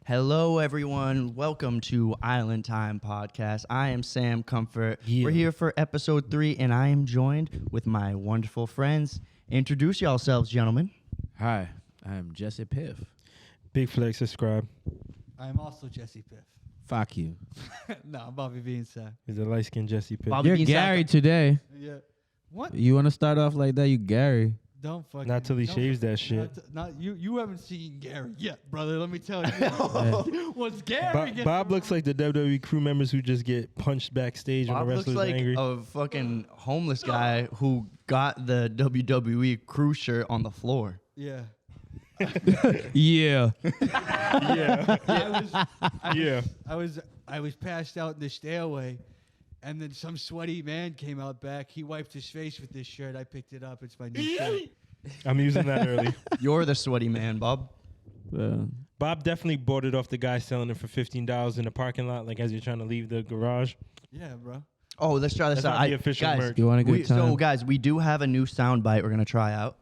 Hello, everyone. Welcome to Island Time Podcast. I am Sam Comfort. Yeah. We're here for episode 3, and I am joined with my wonderful friends. Introduce yourselves, gentlemen. Hi, I'm Jesse Piff. Big Flex, Scribe. I'm also Jesse Piff. Fuck you. No, I'm Bobby Bean, sir. He's a light-skinned Jesse Pitt. Bobby You're Bean Gary Sack- today. Yeah. What? You want to start off like that? You Gary. Don't fucking. Not till he don't- shaves that shit. Not you. You haven't seen Gary yet, brother. Let me tell you. What's Gary? Bob looks like the WWE crew members who just get punched backstage when Bob the looks wrestlers like angry. a fucking homeless guy who got the WWE crew shirt on the floor. Yeah. Yeah. Yeah. Yeah. I was passed out in the stairway, and then some sweaty man came out back. He wiped his face with this shirt. I picked it up. It's my new shirt. I'm using that early. You're the sweaty man, Bob. Bob definitely bought it off the guy selling it for $15 in the parking lot, like as you're trying to leave the garage. Yeah, bro. Oh, let's try this That's out. not the official guys, merch. You want a good time? So, guys, we do have a new sound bite we're going to try out.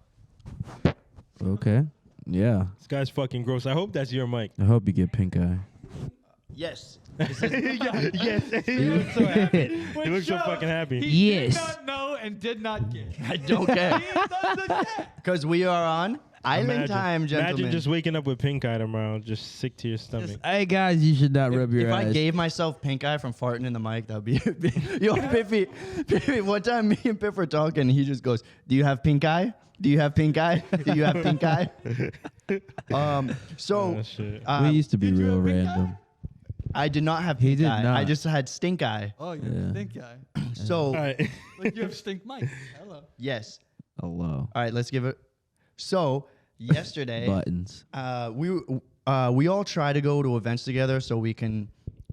Okay. Yeah. This guy's fucking gross. I hope that's your mic. I hope you get pink eye. Yes. Yes. He looks so happy. He looks so fucking happy. He Yes. did not know and did not get. I don't care. He doesn't get. Because we are on Island Time, gentlemen. Imagine just waking up with pink eye tomorrow, just sick to your stomach. Hey guys, you should not rub your If eyes. I gave myself pink eye from farting in the mic, that would be Yo, Piffy, one time me and Piff were talking, and he just goes, "Do you have pink eye? Do you have pink eye? Do you have pink eye?" Oh, shit. we used to be Did you real have pink eye? random. I did not have He pink did eye. not. I just had stink eye. Oh, you're Yeah. a stink guy. So, All right. Like you have stink Mike. Hello. yes. Hello. All right, let's give it. So, yesterday, Buttons. we all try to go to events together so we can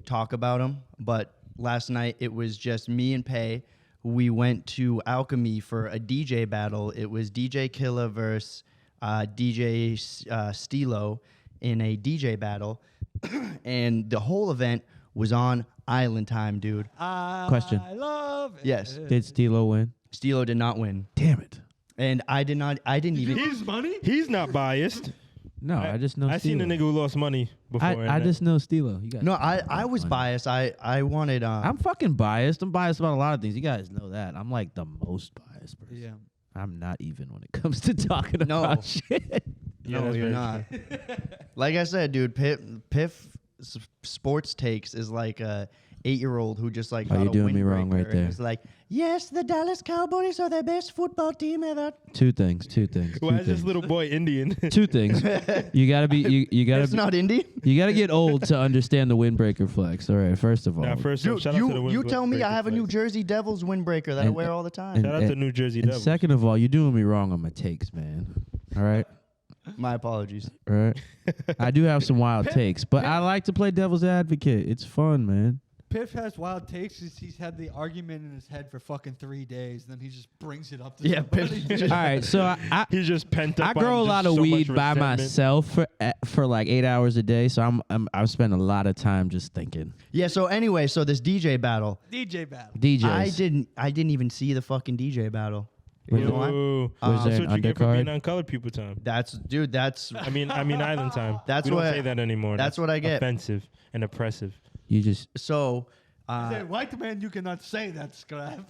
talk about them. But last night it was just me and Pay. We went to Alchemy for a DJ battle. It was DJ Killa versus DJ Stilo in a DJ battle, and the whole event was on Island Time, dude. Question. I love it. Yes. Did Stilo win? Stilo did not win, Damn it. and I did not. I didn't even. His money? He's not biased. No, I just know I seen Stilo. a nigga who lost money before. I just know Stilo. You guys No, know I was money. biased. I wanted. I'm fucking biased. I'm biased about a lot of things. You guys know that. I'm like the most biased person. Yeah. I'm not even when it comes to talking No. about shit. Yeah, No, that's you're very not. Like I said, dude, Piff sports takes is like a 8-year-old who just like Oh, got you're a doing me wrong windbreaker right and there. is like, yes, the Dallas Cowboys are the best football team ever. Two things. Why is this little boy Indian? Two things. You gotta be. You gotta. It's not indie. You gotta get old to understand the windbreaker flex. All right. First of all. Nah, first off, Dude, shout out to the you tell me I windbreaker have a New flex. Jersey Devils windbreaker that I And- wear all the time. and- Shout out to New Jersey and Devils. second of all, you're doing me wrong on my takes, man. All right. My apologies. All right. I do have some wild takes, but I like to play devil's advocate. It's fun, man. Piff has wild takes. He's had the argument in his head for fucking 3 days, and then he just brings it up to Yeah, somebody. Piff. All right. So I He's just pent up. I grow a on lot just of so much weed by resentment. myself for like 8 hours a day. So I spend a lot of time just thinking. Yeah. So anyway, so this DJ battle, DJ battle. DJs. I didn't even see the fucking DJ battle. You know what? Ooh. Was That's there what an you get for undercard? being on colored people time. That's I mean island time. That's we don't what- say that anymore. that's what I get. Offensive and oppressive. You just So. He said, white man, you cannot say that, Scribe.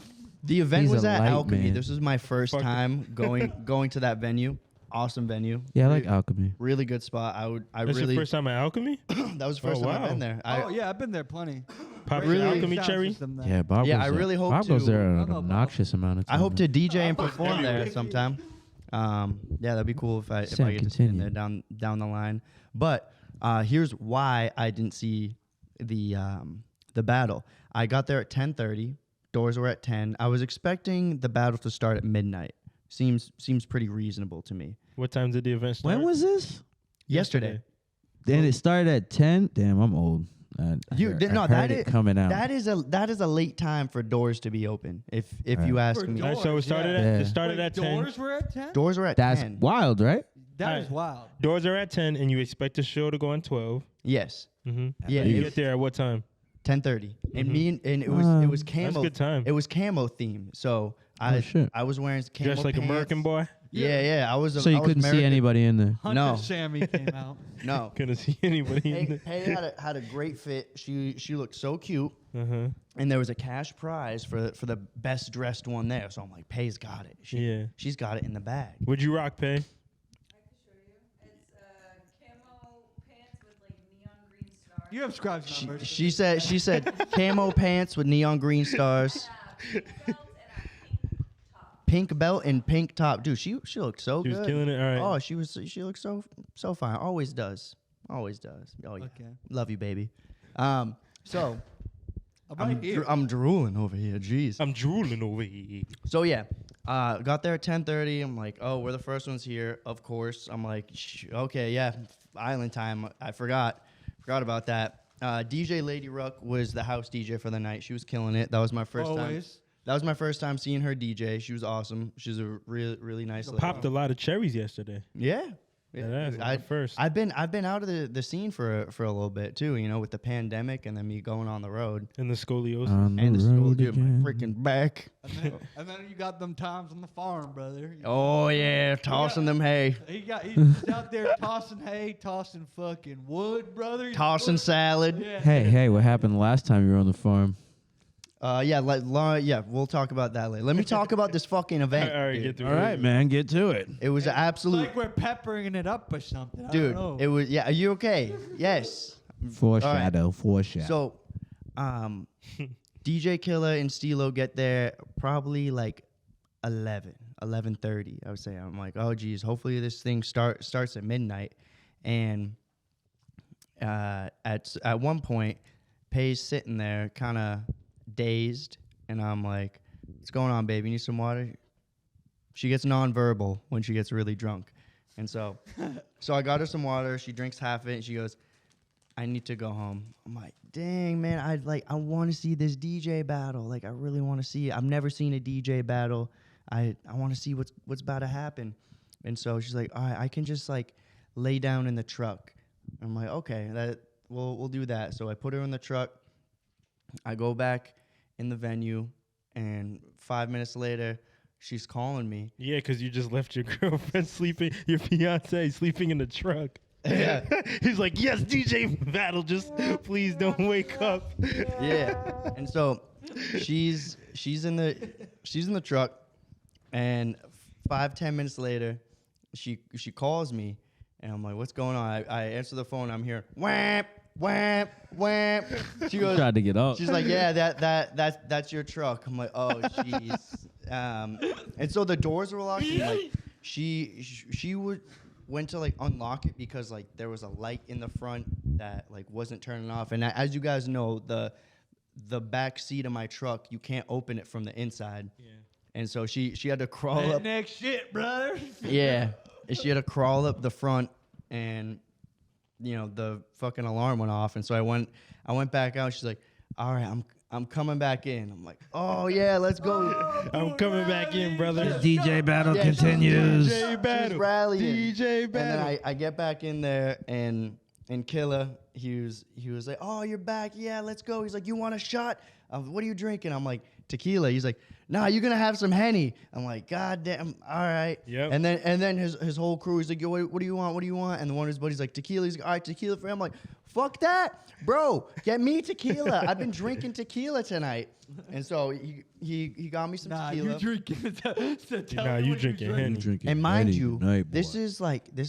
The event He's was a at light Alchemy. man. This was my first Fuck. time going to that venue. Awesome venue. I like alchemy. Really good spot. That's your first time at Alchemy? That was the first Oh, time I've wow. been there. Oh, yeah, I've been there plenty. Pop Really? your Alchemy cherry? Yeah, Bob. Yeah, goes I there. really hope Bob goes to- there I an know Bob. obnoxious amount of time. I hope to DJ and perform there sometime. Yeah, that'd be cool if I Sam, get to sit in continue. there down the line. But here's why I didn't see the battle. I got there at 10:30. Doors were at 10. I was expecting the battle to start at midnight. Seems pretty reasonable to me. What time did the event start? When was this? Yesterday. Then it started at 10. Damn, I'm old. I heard that it is coming out. That is a late time for doors to be open. If you Right. ask For me, doors. Alright, so it started Yeah. at Yeah. it started Wait, at 10. doors were at 10? doors were at That's 10. wild, right? That is Alright. wild. Doors are at 10 and you expect the show to go on 12. Yes. Mm-hmm. Yeah. You it- get there at what time? 10:30, and Mhm. me and it was That's camo. That's a good time. It was camo theme, so I shit. I was wearing camo Dressed like pants. American boy. Yeah. I was. So you I was couldn't see American- anybody in there. Hunter No. Sammy came out. No. Couldn't see anybody in there. Pay had a great fit. She looked so cute, Uh-huh. and there was a cash prize for the best dressed one there. So I'm like, Pay's got it. She's got it in the bag. Would you rock, Pay? I can show you. It's camo pants with like neon green stars. You have Scribe's numbers. She said camo pants with neon green stars, Pink belt and a pink top. pink belt and pink top. Dude, she looked so She good. was killing it. All right. Oh, she looked so fine. Always does. Always does. Oh yeah. Okay. Love you, baby. So I'm right here. I'm drooling over here. Jeez. I'm drooling over here. So yeah, got there at 10:30. I'm like, oh, we're the first ones here. Of course. I'm like, okay, yeah, island time. I forgot about that. DJ Lady Ruck was the house DJ for the night. She was killing it. That was my first time. Always. That was my first time seeing her DJ. She was awesome. She's a really nice lady. Popped a lot of cherries yesterday. Yeah. Yeah, that's first. I've been out of the scene for a little bit too, you know, with the pandemic and then me going on the road. And the scoliosis. On And the the school, road dude, again. my freaking back. And then you got them times on the farm, brother. Oh yeah, tossing them hay. He's out there tossing hay, tossing fucking wood, brother. Tossing salad. Yeah. Hey, what happened last time you were on the farm? Yeah, we'll talk about that later. Let me talk about this fucking event. All right, dude. get through All it. right, man, get to it. It was an absolute, Like we're peppering it up or something. I dude. don't know. It was, yeah. Are you okay? Yes. Foreshadow. So, DJ Killer and Stilo get there probably like 11:30. I would say. I'm like, oh geez, hopefully this thing starts at midnight. And at one point, Pay's sitting there, kind of dazed, and I'm like, what's going on, baby? Need some water? She gets nonverbal when she gets really drunk. And so I got her some water. She drinks half of it, and she goes, I need to go home. I'm like, dang, man, I want to see this DJ battle. Like, I really want to see it. I've never seen a DJ battle. I want to see what's about to happen. And so she's like, all right, I can just like lay down in the truck. I'm like, okay, we'll do that. So I put her in the truck. I go back in the venue, and 5 minutes later, she's calling me. Yeah, because you just left your girlfriend sleeping, your fiance sleeping in the truck. Yeah. He's like, yes, DJ Battle, just please don't wake up. Yeah. And so she's in the truck, and 5-10 minutes later, she calls me, and I'm like, what's going on? I answer the phone. I'm here, wham, wham, wham. She goes, Tried to get up. she's like, yeah, that's your truck. I'm like, oh jeez. And so the doors were locked. And like she went to like unlock it because like there was a light in the front that like wasn't turning off. And as you guys know, the back seat of my truck, you can't open it from the inside. Yeah. And so she had to crawl up. Next shit, brother. Yeah. And she had to crawl up the front, and you know the fucking alarm went off. And so I went back out. She's like, all right, I'm coming back in. I'm like, oh yeah, let's go. I'm coming back in, brother. DJ battle Yeah, continues. DJ She's Battle. rallying. DJ And Battle. then I get back in there, and Killer, he was like, oh, you're back. Yeah, let's go. He's like, you want a shot? What are you drinking? I'm like, tequila. He's like, nah, you're gonna have some Henny. I'm like, God damn, all right. Yep. And then his whole crew, he's like, yo, what do you want? What do you want? And one of his buddies like, tequila. He's like, all right, tequila for him. I'm like, fuck that, bro. Get me tequila. I've been drinking tequila tonight. And so he got me some Nah, tequila. you drinking. Nah, you drinking Henny. And mind Henny you, tonight, this boy. is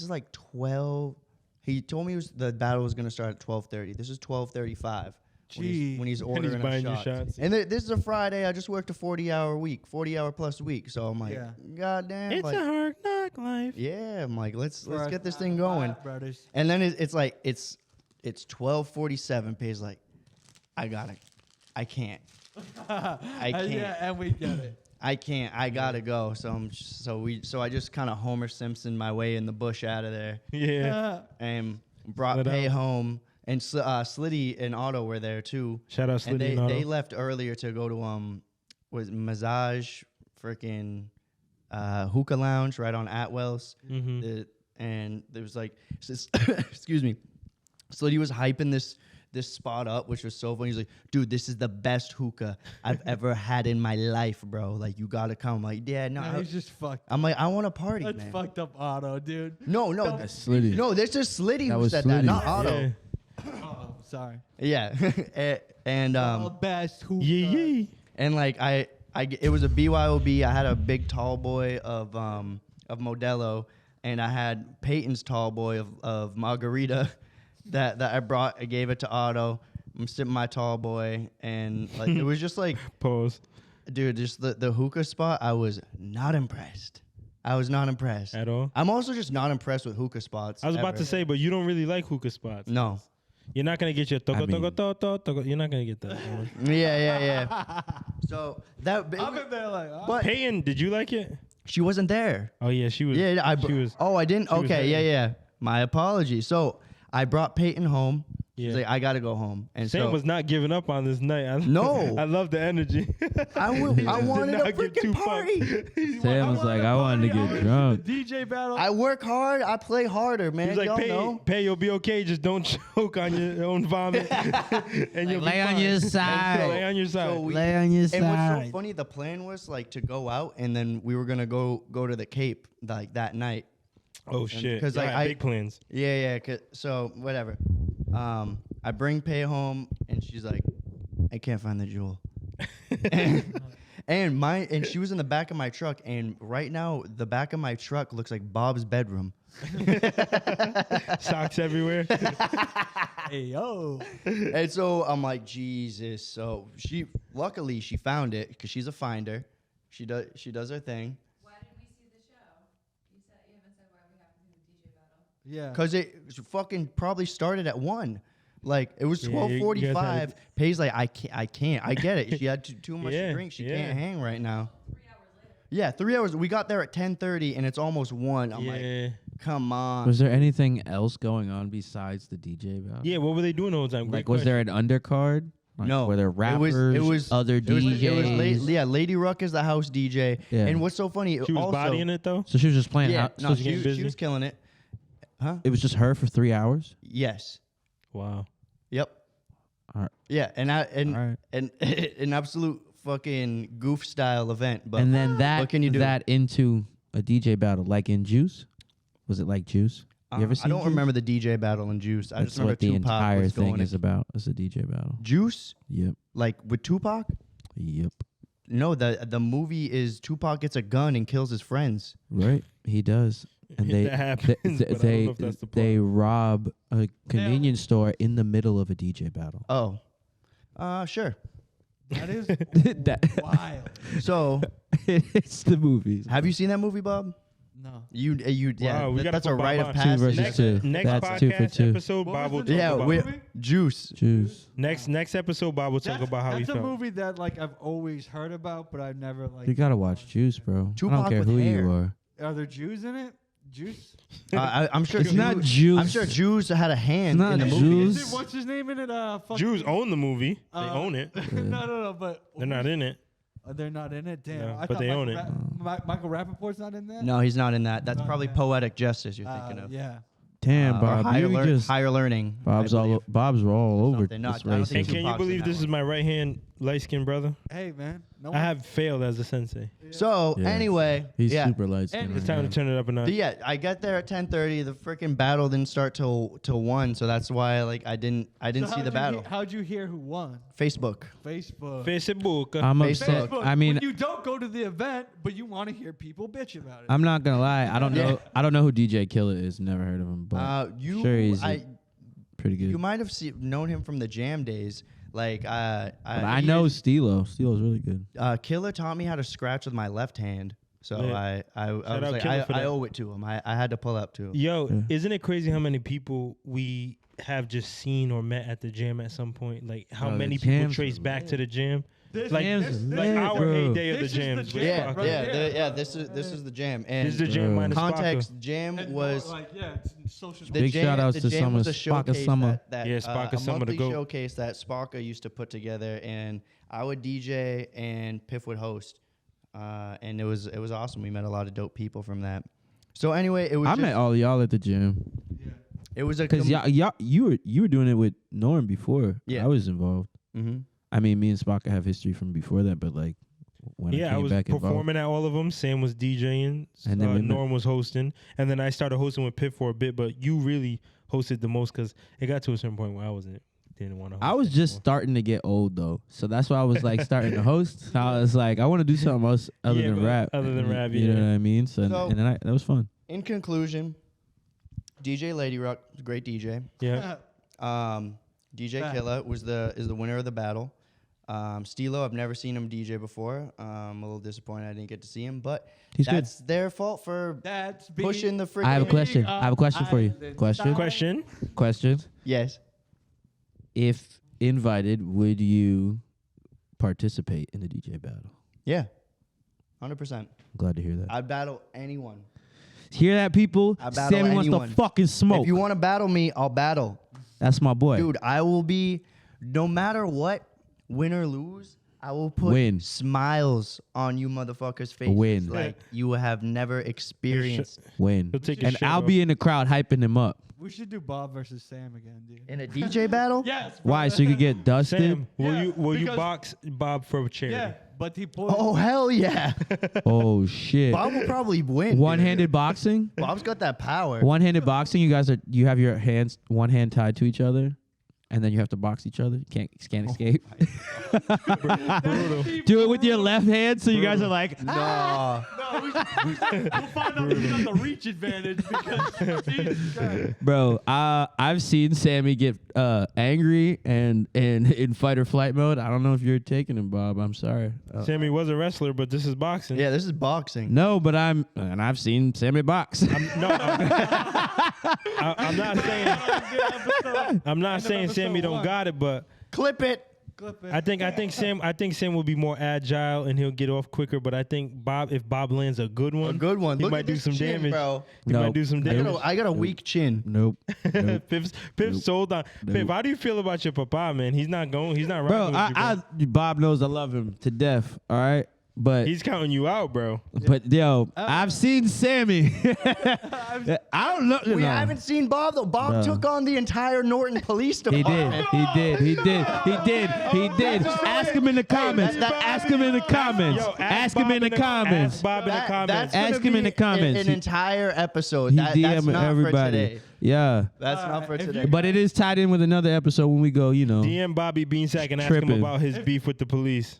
like 12. He told me the battle was gonna start at 12:30. This is 12:35. Gee. When he's And ordering he's buying you shots. shots. And this is a Friday. I just worked a 40-hour plus week. So I'm like, Yeah. God damn. It's like, a hard knock life. yeah, I'm like, let's For us get this nine thing to going. five brothers. And then it's like it's 12:47. Pays like, I can't. I can't. Yeah, and we get it. I can't. I gotta go. So I just kind of Homer Simpson my way in the bush out of there, Yeah. and brought Slid Pay out. home. And Slitty and Otto were there too. Shout out And Slitty and Otto. they left earlier to go to was Massage freaking hookah lounge right on Atwell's. Mhm. And there was like excuse me. Slitty was hyping this spot up, which was so funny. He's like, dude, this is the best hookah I've ever had in my life, bro. Like, you gotta come. I'm like, yeah, no. Nah, he's just fucked. I'm like, I want to party, That's man. fucked up, Otto, dude. No, That's Slitty. no, this is Slitty That who was said that, Slitty. not Otto. Yeah. Oh, sorry. Yeah, and Best hookah. Yeah. and like it was a BYOB. I had a big tall boy of Modelo, and I had Peyton's tall boy of Margarita that I brought. I gave it to Otto. I'm sipping my tall boy, and like it was just like, Pause. dude, just the hookah spot. I was not impressed. I was not impressed At all? I'm also just not impressed with hookah spots. I was about ever. to say, but you don't really like hookah spots. No. You're not gonna get your I mean- togo. You're not gonna get that. one. Yeah. So that, I'm in there like, but Peyton, did you like it? she wasn't there. Oh yeah, she was. Yeah, she was. Oh, I didn't. she was Okay, hurting. yeah. My apologies. So I brought Peyton home. She's Yeah. like, I gotta go home. And Sam so was not giving up on this night. No. I love the energy. I He just wanted did a not get too freaking party. Sam was like, I wanted to get drunk. DJ battle. I work hard. I play harder, man. He's like, Y'all know. Pay, you'll be okay. Just don't choke on your own vomit, and you'll Lay be on fine. your So side. lay on your side. So we- Lay on your And what's side. so funny, the plan was like to go out, and then we were gonna go to the Cape like that night. Oh shit! 'cause, Yeah, like, I had I- big plans. Yeah. So whatever. I bring Pay home, and she's like, I can't find the jewel. and she was in the back of my truck, and right now the back of my truck looks like Bob's bedroom. Socks everywhere. Hey, yo. And so I'm like, Jesus. So luckily she found it because she's a finder. She does her thing. Why did we see the show? You haven't said why we haven't seen the DJ battle. Yeah. Because it fucking probably started at 1. Like, it was Yeah, you 12:45. guys Pay's like, I can't. I get it. She had too much Yeah, to drink. She yeah. can't hang right now. 3 hours later. Yeah, 3 hours. We got there at 10:30, and it's almost 1. I'm like, Yeah. come on. Was there anything else going on besides the DJ battle? Yeah. What were they doing the whole time? Like, Great was there an undercard? Like, No. Were there It rappers? was other it was- DJs? yeah, Lady Ruck is the house DJ. Yeah. And what's so funny, She was also, bodying it though. So she was just playing. Yeah, so no, she getting she busy? was killing it. Huh? it was just her for 3 hours. Yes. Wow. Yep. Alright. Yeah, Alright. and an absolute fucking goof style event. But And then what can you do? that into a DJ battle, like in Juice. Was it like Juice? You ever I seen don't Juice? remember the DJ battle in Juice. I That's just remember what the Tupac entire was thing going is about. It's a DJ battle. Juice, Yep. like with Tupac. Yep. No, the movie is Tupac gets a gun and kills his friends. Right. He does. And they That happens, but I don't know if that's the plot. they rob a convenience store in the middle of a DJ battle. Oh, sure. That is That- wild. So, it's the movies. have you seen that movie, Bob? No. You yeah. Wow, we gotta that's a put Bob rite on. of Two passage. versus Next, two. next That's 2 for podcast 2. episode, What Bob was will the talk Yeah, about. we movie? Juice. Juice. Next episode, Bob will talk about how he That's a felt. movie that like I've always heard about, but I've never like. You gotta watch Juice, bro. I Tupac don't care with who hair. you are. Are there Jews in it? Juice? I'm sure. It's not Juice- Juice. I'm sure Jews had a hand It's not in the Juice. movie. Is it, what's his name in it? Fucking, Jews own the movie. They own it. no, but They're not in it. They're not in it. Damn, No, I but thought they Michael own it. Michael Rappaport's not in that. No, he's not in that. That's Oh, probably yeah. poetic justice you're thinking of. Yeah. Damn, Or Bob. higher, You just higher learning. Bob's I all believe. Bob's all over Something. No, this I don't race. think And can you Tupac's in believe that this is one. my right hand light skinned brother? Hey man, no I one- have failed as a sensei. So Yeah. anyway, He's yeah. super light And skinned. It's time to turn it up a notch. But yeah, I got there at 10:30. The freaking battle didn't start till 1, so that's why like I didn't So see how'd the you battle. how'd you hear who won? Facebook. Facebook. Facebook. I'm Facebook. upset. I mean, when you don't go to the event, but you want to hear people bitch about it. I'm not gonna lie. I don't Yeah. know. I don't know who DJ Killer is. Never heard of him, but You, sure he's pretty good. you might have known him from the Jam days. Like but I know Stilo. Stilo's really good. Killer taught me how to scratch with my left hand. So Lit. I was out like, Killer for I that. owe it to him. I had to pull up to him. Yo, Yeah. isn't it crazy how many people we have just seen or met at the gym at some point? Like how Bro, the many people gyms trace are back to the gym? This, Like, this, like lit, our bro. heyday of the This is the gyms. with jam, Yeah, Sparkle. right yeah, there. yeah. This is the Jam. And This is the gym Bro. minus context, Sparkle. Jam and was more like it's social. the Big jam, shout outs the to jam was Summer, a Sparka showcase Summer. that Yeah, Sparka a Summer, the monthly GOAT. showcase that Sparka used to put together, and I would DJ and Piff would host, and it was awesome. We met a lot of dope people from that. So anyway, it was I just, met all y'all at the gym. It was a Because you were doing it with Norm before. Yeah. I was involved. Mm-hmm. I mean, me and Spock have history from before that, but like when I Yeah, I came was back involved, performing at all of them. Sam was DJing, And then we met- Norm was hosting, and then I started hosting with Piff for a bit. But you really hosted the most because it got to a certain point where didn't want to. I was just starting to get old though, so that's why I was like starting to host. I was like, I want to do something else other Yeah, than but rap. other than rap, you know yeah. what I mean? So, So- and then that was fun. In conclusion, DJ Lady Rock, great DJ. Yeah. DJ Fact. Killa is the winner of the battle. Stilo, I've never seen him DJ before. I'm a little disappointed I didn't get to see him, but He's good. that's their fault for That's pushing the freaking. I have a question. I have a question for you. Question. Question. Yes. If invited, would you participate in the DJ battle? Yeah. 100%. Glad to hear that. I'd battle anyone. Hear that, people? I battle Sammy wants anyone. to fucking smoke. If you want to battle me, I'll battle. That's my boy. Dude, I will be, no matter what, win or lose, I will put Win. smiles on you motherfuckers' faces. Win. Like you have never experienced. Win. He'll take his And shirt I'll off. be in the crowd hyping him up. We should do Bob versus Sam again, dude. In a DJ battle? Yes. Why? So you could get dusted? Sam, Yeah, will you because- box Bob for a charity? Yeah, but he pulled. Oh, hell yeah. Oh, shit. Bob will probably win. dude. One-handed boxing? Bob's got that power. One-handed boxing, you have your hands, one hand tied to each other, and then you have to box each other. Can't escape. Brutal. Do it with your left hand, so you guys are like, No. No, we'll find out who's got the reach advantage because Jesus Christ. bro. I've seen Sammy get angry and in fight or flight mode. I don't know if you're taking him, Bob. I'm sorry. Sammy was a wrestler, but this is boxing. Yeah, this is boxing. No, but I've seen Sammy box. I'm not saying Sammy don't got it, but Clip it. Clip it. I think Sam will be more agile and he'll get off quicker. But I think if Bob lands a good one, A good one. he Look might at do this some chin, damage. bro. He No. might do some I damage. got a weak chin. Nope. Piff's sold on. Piff, how do you feel about your papa, man? He's not rocking Bro, with you, bro. Bob knows I love him to death. All right, but He's counting you out, bro. I've seen Sammy. I don't know. We no. haven't seen Bob though. Bob No. took on the entire Norton Police He Department. did. He did. Ask him in the comments. Ask him in the comments. Yo, Ask him in the comments. Ask Bob in the comments. That's gonna Ask him in be the comments. An entire episode. He That's DM not everybody. for today. Yeah, That's not for if today. you- but it is tied in with another episode when we go. DM Bobby Beansack and ask him Tripping. about his beef with the police.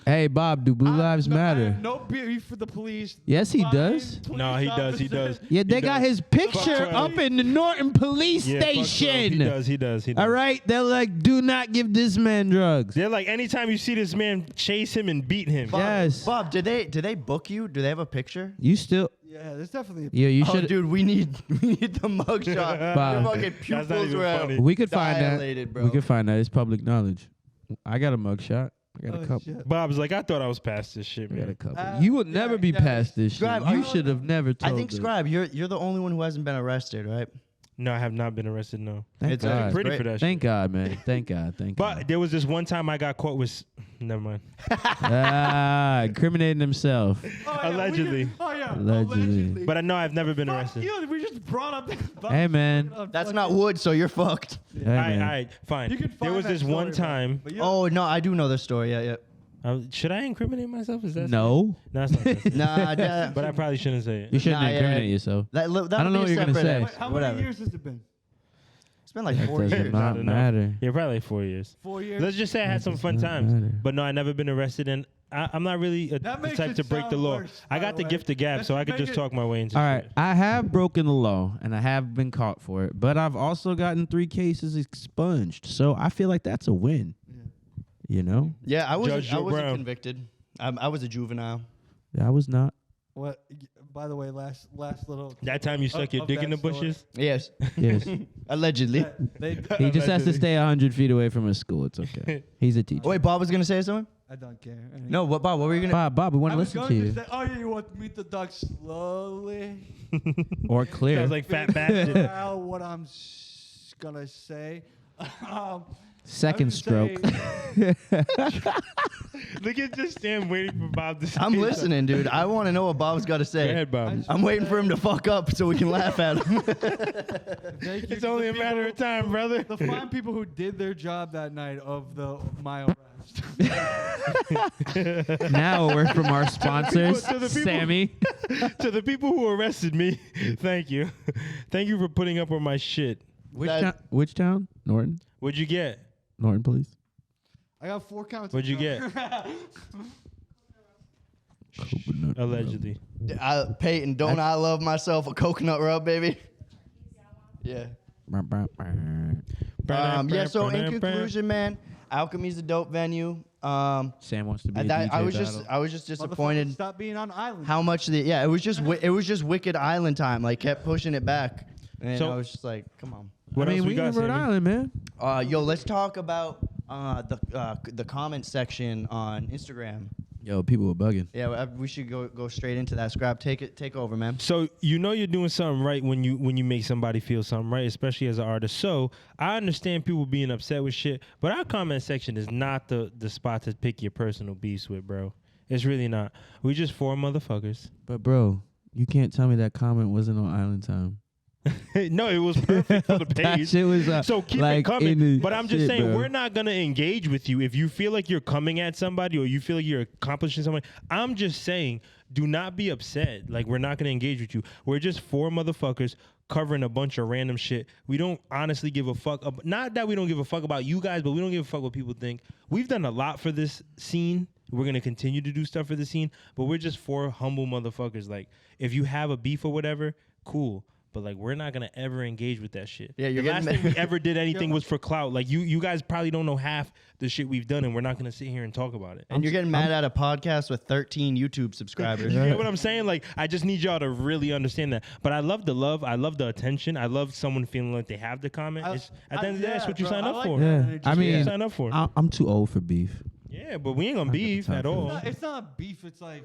Hey, Bob, do Blue Lives I Matter? have no beef for the police. Yes, he Fine, does. No, he does. He does. Yeah, they He got does. his picture 12. up in the Norton Police Yeah, fuck 12. Station. He does. All right, they're like, do not give this man drugs. They're like, anytime you see this man, chase him and beat him. Bob, Yes. Bob, did they book you? Do they have a picture? You still, Yeah, there's definitely. A yeah, you Oh, should. dude, we need the mugshot. Bob. Your fucking That's not pupils even were out. funny. We could find Dilated, that. bro. We could find that. It's public knowledge. I got a mugshot. I got a Oh, couple. shit. Bob's like, I thought I was past this shit, I got a man. couple. You will never be yeah. past this shit. Scribe, are You you- should have never told I think them. Scribe, you're the only one who hasn't been arrested, right? No, I have not been arrested, no. Thank It's God. Pretty great. for that Thank shit. God, man. Thank God. Thank God. But there was this one time I got caught with... Never mind. Incriminating himself. Oh, yeah, Allegedly. Allegedly. But I know I've never been Fuck arrested. you, we just brought up that. Hey, man. That's not wood, so you're fucked. Hey, All right, man. fine. You can There find was that this one story, time... But you Oh no, I do know this story. Yeah, yeah. Should I incriminate myself? Is that... No. No, that's not that. Nah, yeah. But I probably shouldn't say it. You shouldn't Nah, yeah, incriminate yeah. yourself. that I don't know what you're gonna say. Wait, how Whatever. many years has it been? It's been like That 4 doesn't years. not enough. matter. Yeah, probably like 4 years. 4 years. Let's just say I had some fun does not times. matter. But no, I never been arrested, and I'm not really the That makes type it to break the sound law. worse, I by got the the way. gift of gab, Let's so I could make just it- talk my way into All right, shit. I have broken the law and I have been caught for it, but I've also gotten 3 cases expunged. So I feel like that's a win. Yeah. You know? Yeah, I Judge wasn't Joe Brown. convicted. I was a juvenile. I was not. What? By the way, last little. That time you stuck your of dick in the that story. bushes? Yes, Yes. allegedly. He just has to stay 100 feet away from his school. It's okay. He's a teacher. Oh, wait, Bob was gonna say something. I don't care. No, what Bob? What were you gonna? Bob, we want I to was listen going to you. say, oh yeah, you want me to duck slowly? Or clear. Sounds like fat bastard. Now what I'm gonna say. Second stroke. Look at just Sam waiting for Bob to say I'm something. listening, dude. I want to know what Bob's got to Go say. ahead, Bob. I'm waiting for him to fuck up so we can laugh at him. Thank you It's to only the a matter of time, brother. The fine people who did their job that night of my arrest. Now a word from our sponsors, To the people- Sammy. To the people who arrested me, thank you. Thank you for putting up with my shit. Which town? Norton. What'd you get? Norton Police. I got 4 counts. What'd you of get? Coconut Allegedly. Peyton, don't I love myself a coconut rub, baby? Yeah. Yeah, so in conclusion, man, Alchemy's a dope venue. Sam wants to be a DJ I was battle. just Motherfucker, disappointed Stop being on island. how much it was just Wicked Island time. Like kept pushing it back, and So- I was just like, come on. What I mean, else we we got, in Rhode Sammy? Island, man. Yo, let's talk about the comment section on Instagram. Yo, people were bugging. Yeah, we should go straight into that. Scribe, take over, man. So you know you're doing something right when you make somebody feel something right, especially as an artist. So I understand people being upset with shit, but our comment section is not the spot to pick your personal beefs with, bro. It's really not. We just 4 motherfuckers. But bro, you can't tell me that comment wasn't on Island Time. No, it was perfect for the That page. shit was So keep like it coming. in the But I'm just shit, saying, bro. we're not going to engage with you if you feel like you're coming at somebody or you feel like you're accomplishing something. I'm just saying, do not be upset. Like, we're not going to engage with you. We're just 4 motherfuckers covering a bunch of random shit. We don't honestly give a fuck. Not that we don't give a fuck about you guys, but we don't give a fuck what people think. We've done a lot for this scene. We're going to continue to do stuff for the scene, but we're just 4 humble motherfuckers. Like, if you have a beef or whatever, cool. But like we're not gonna ever engage with that shit. Yeah, you're the last getting thing we ever did anything was for clout. Like you guys probably don't know half the shit we've done, and we're not gonna sit here and talk about it. And you're getting mad at a podcast with 13 YouTube subscribers. You get what I'm saying? Like I just need y'all to really understand that. But I love the love. I love the attention. I love someone feeling like they have the comment. It's, at the end of the day, that's what you bro, sign I up like for. that. Yeah, And it I just- You mean, sign up for. I'm too old for beef. Yeah, but we ain't gonna I got the beef time at for all. that. It's not beef. It's like,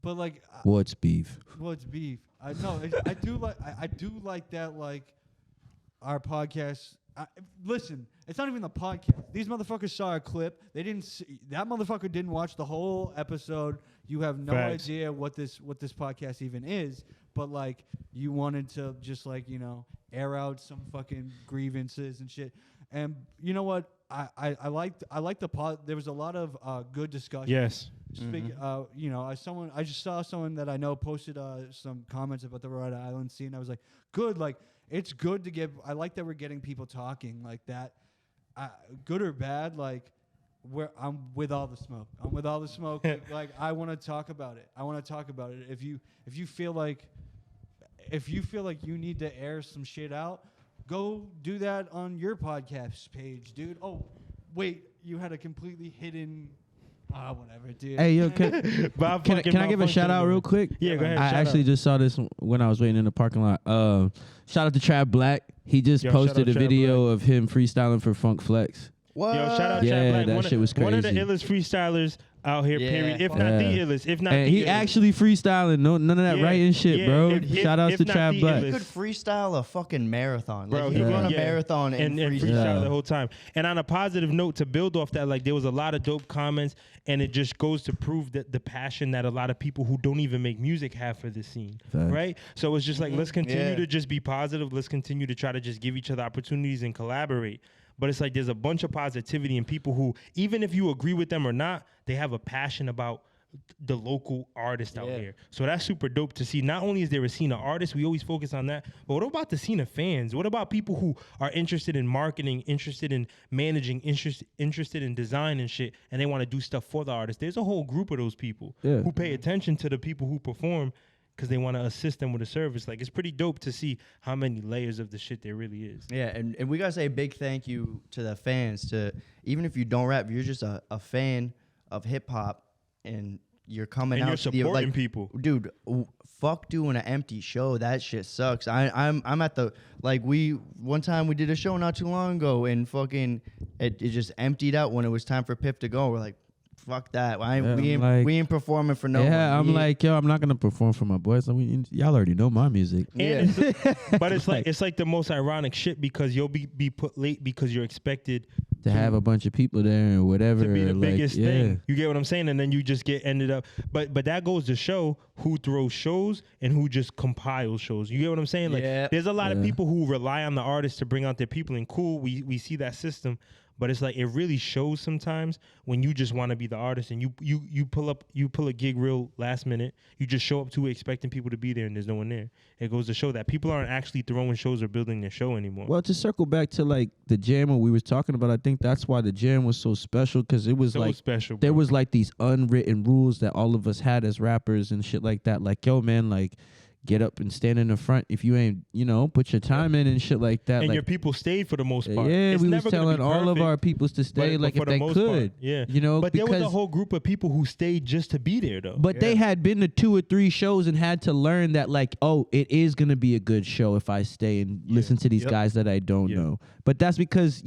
but like, What's beef? well, it's beef. I know. I do like. I do like that. Like, our podcast. Listen, it's not even the podcast. These motherfuckers saw a clip. They didn't. See, that motherfucker didn't watch the whole episode. You have no Facts. idea what this podcast even is. But like, you wanted to just like air out some fucking grievances and shit. And you know what? I liked the pod. There was a lot of good discussion. Yes. I just saw someone that I know posted some comments about the Rhode Island scene. I was like, good. Like, it's good to get. I like that we're getting people talking like that. Good or bad, like, I'm with all the smoke. I'm with all the smoke. Like, I want to talk about it. If you feel like you need to air some shit out, go do that on your podcast page, dude. Oh, wait, you had a completely hidden. Whatever, dude. Hey, yo, can I give a shout out real quick? Yeah, go ahead. I shout actually out. just saw this when I was waiting in the parking lot. Shout out to Trav Black. He just Yo, shout posted a out Trav video of him freestyling for Funk Flex. What? Yo, shout out Yeah, Chad Black. that shit was One of the crazy. illest freestylers out here, Yeah. period. If not the illest. If not And the he illest. actually freestyling. No, none of that Yeah, writing shit, yeah, bro. if Shout outs to not Trav the Black. He illest. could freestyle a fucking marathon. Bro, Like, he he could run a yeah. marathon and freestyle freestyle. the whole time. And on a positive note, to build off that, like there was a lot of dope comments, and it just goes to prove that the passion that a lot of people who don't even make music have for this scene, Facts. right? So it's just like let's continue Yeah. to just be positive. Let's continue to try to just give each other opportunities and collaborate. But it's like there's a bunch of positivity in people who, even if you agree with them or not, they have a passion about the local artist out Yeah. here. So that's super dope to see. Not only is there a scene of artists, we always focus on that, but what about the scene of fans? What about people who are interested in marketing, interested in managing, interested in design and shit, and they want to do stuff for the artist? There's a whole group of those people Yeah. who pay attention to the people who perform because they want to assist them with a service. Like, it's pretty dope to see how many layers of the shit there really is. Yeah, and we gotta say a big thank you to the fans. To even if you don't rap, you're just a fan of hip hop, and you're coming And out you're to the supporting like, people. dude. Fuck doing an empty show. That shit sucks. I'm at the like one time we did a show not too long ago, and fucking it just emptied out when it was time for Piff to go. We're like, fuck that. We ain't performing for no one. Yeah, I'm We ain't- like, yo, I'm not gonna perform for my boys. Y'all already know my music. And it's but it's like the most ironic shit because you'll be put late because you're expected to have a bunch of people there or whatever. to be the like, biggest yeah. thing. You get what I'm saying? And then you just get ended up. But that goes to show who throws shows and who just compiles shows. You get what I'm saying? Like Yeah. there's a lot of Yeah. people who rely on the artists to bring out their people, and cool, we see that system. But it's like it really shows sometimes when you just want to be the artist and you pull a gig real last minute. You just show up to it expecting people to be there and there's no one there. It goes to show that people aren't actually throwing shows or building their show anymore. Well, to circle back to like the jam what we was talking about, I think that's why the jam was so special because it was so like special. there bro. was like these unwritten rules that all of us had as rappers and shit like that. Like, yo, man, like get up and stand in the front if you ain't, put your time in and shit like that. and like, your people stayed for the most part. yeah, It's we was never gonna be telling all of perfect, our peoples to stay, but like for if the they most could, part, yeah. because But there was a whole group of people who stayed just to be there, though. But they had been to 2 or 3 shows and had to learn that, like, oh, it is going to be a good show if I stay and listen to these Yep. guys that I don't Yeah. know. But that's because,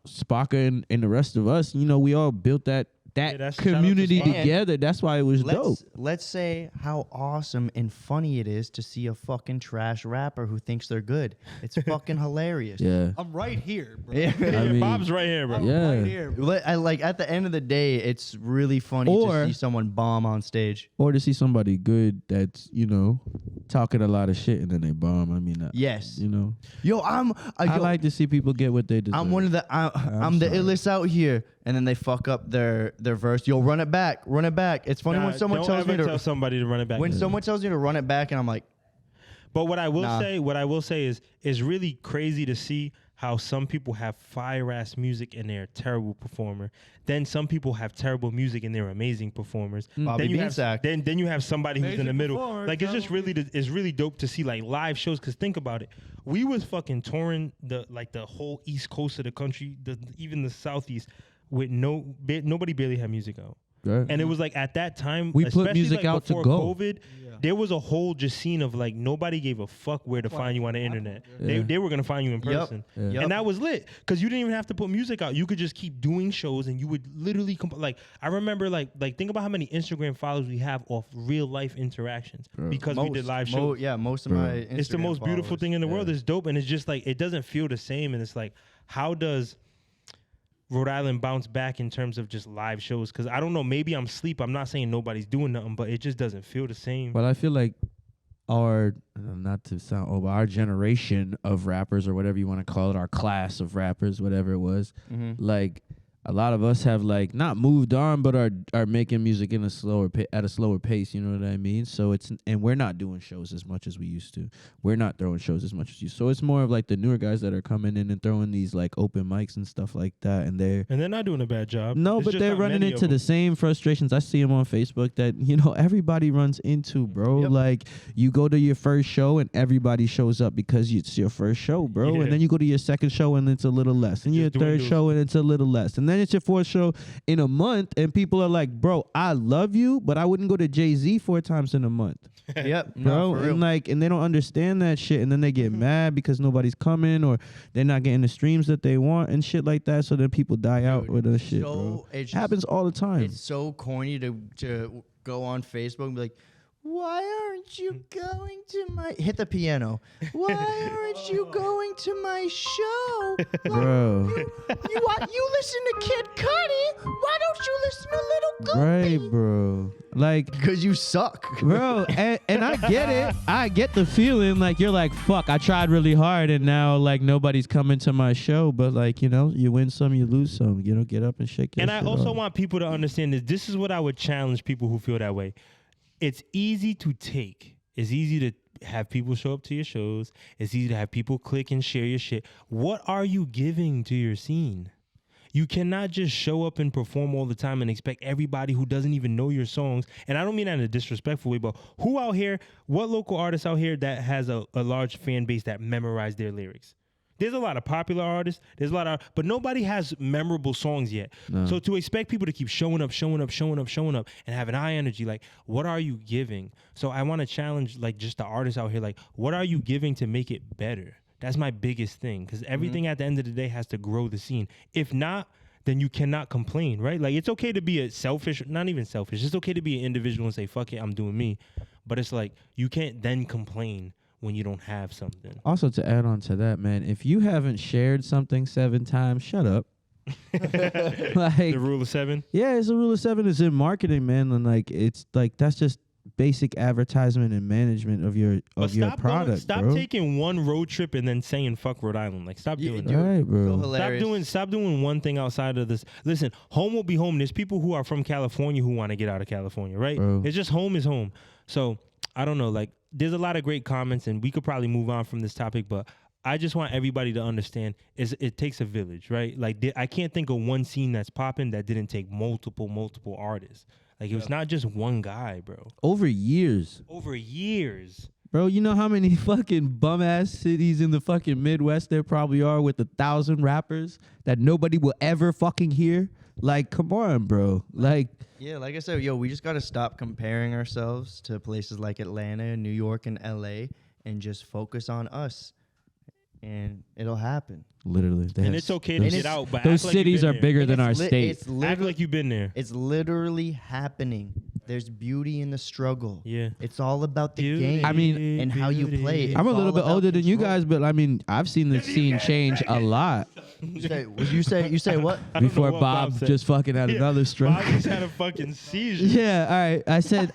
Spaka and the rest of us, we all built that Yeah, that's- shout out to community Spaka. together. That's why it was dope. Let's say how awesome and funny it is to see a fucking trash rapper who thinks they're good. It's fucking hilarious. Yeah. I'm right here, bro. Yeah. I mean, Bob's right here, bro. I'm Yeah. right here. Bro. I like at the end of the day, it's really funny Or- to see someone bomb on stage. Or to see somebody good that's, talking a lot of shit and then they bomb. I mean, Yes. yo, I Yo, like to see people get what they deserve. I'm one of the I'm the sorry. illest out here, and then they fuck up their verse. Yo, run it back. It's funny Nah, when someone don't tells me ever to tell somebody to run it back. when someone tells me to run it back, and I'm like, But what I will Nah. say is really crazy to see how some people have fire ass music and they're a terrible performer. Then some people have terrible music and they're amazing performers. Bobby Then you Beansack. have then you have somebody who's in Amazing the middle. performer, Like it's just terrible it's really dope to see like live shows. Cause think about it, we was fucking touring the whole East Coast of the country, even the Southeast, with nobody barely had music out. Right. And it was like at that time, We put especially music like out to before go. COVID, Yeah. there was a whole just scene of like nobody gave a fuck where to find you on the internet. Yeah. They were gonna find you in Yep. person, Yeah. and that was lit because you didn't even have to put music out. You could just keep doing shows, and you would literally like I remember like think about how many Instagram followers we have off real life interactions because we did live shows. most of my It's the Instagram most beautiful followers. thing in the world. Yeah. It's dope, and it's just like it doesn't feel the same. And it's like, how does Rhode Island bounce back in terms of just live shows? Because I don't know, maybe I'm asleep. I'm not saying nobody's doing nothing, but it just doesn't feel the same. Well, I feel like not to sound old, but our generation of rappers or whatever you want to call it, our class of rappers, whatever it was, like a lot of us have like not moved on, but are making music in at a slower pace. You know what I mean? So and we're not doing shows as much as we used to. We're not throwing shows as much as you. So it's more of like the newer guys that are coming in and throwing these like open mics and stuff like that, and they're not doing a bad job. no, It's but just they're not running many into of the them. same frustrations. I see them on Facebook that, everybody runs into, bro. Yep. Like, you go to your first show and everybody shows up because it's your first show, bro. Yeah. And then you go to your second show and it's a little less. And your Just third dwindles. show and it's a little less. And then it's your fourth show in a month and people are like, bro, I love you, but I wouldn't go to Jay-Z 4 times in a month. Yep, Bro, no, for real. and they don't understand that shit, and then they get mad because nobody's coming or they're not getting the streams that they want and shit like that. So then people die out with that shit, bro. It Happens all the time. It's so corny to go on Facebook and be like, why aren't you going to my hit the piano? Why aren't you going to my show? Bro. You listen to Kid Cudi. Why don't you listen to Little Goopy? Right, bro. Like, Because you suck. bro, and I get it. I get the feeling like you're like, fuck, I tried really hard and now like nobody's coming to my show. But like, you win some, you lose some. Get up and shake your And I shit also off. want people to understand this. This is what I would challenge people who feel that way. It's easy to take. It's easy to have people show up to your shows. It's easy to have people click and share your shit. What are you giving to your scene? You cannot just show up and perform all the time and expect everybody who doesn't even know your songs. And I don't mean that in a disrespectful way, but who out here, what local artist out here that has a large fan base that memorize their lyrics? There's a lot of popular artists. But nobody has memorable songs yet. No. So to expect people to keep showing up, and having high energy, like, what are you giving? So I want to challenge, like, just the artists out here, like, what are you giving to make it better? That's my biggest thing, because everything at the end of the day has to grow the scene. If not, then you cannot complain, right? Like, it's okay to be not even selfish. It's okay to be an individual and say, fuck it, I'm doing me. But it's like, you can't then complain when you don't have something. Also, to add on to that, man, if you haven't shared something 7 times, shut up. Like, The rule of 7. yeah, it's a rule of 7. It's in marketing, man, and like it's like that's just basic advertisement and management of your product, Stop bro. taking one road trip and then saying fuck Rhode Island. Like stop doing that. dude, Right, bro. so Stop hilarious. doing one thing outside of this. Listen, home will be home. There's people who are from California who want to get out of California, right? Bro. It's just home is home. So I don't know. Like there's a lot of great comments, and we could probably move on from this topic, but I just want everybody to understand is it takes a village, right? Like I can't think of one scene that's popping that didn't take multiple artists. Like it was not just one guy, bro. Over years. Over years. Bro, you know how many fucking bum ass cities in the fucking Midwest there probably are with 1,000 rappers that nobody will ever fucking hear? Like, come on, bro. Like, Yeah, like I said, we just gotta stop comparing ourselves to places like Atlanta, New York, and LA, and just focus on us, and it'll happen. literally. And it's okay to get out, but those act like you've cities been are there. bigger And than our it's state. It's Act literally, like you've been there. it's literally happening. There's beauty in the struggle. Yeah. It's all about the Beauty, game. I mean, and how you play it. I'm a It's little all bit about older than you control. guys, but I mean, I've seen the scene change a lot You say what? I don't know before what Bob said. just fucking had another stroke. Bob just had a fucking seizure. Yeah, all right. I said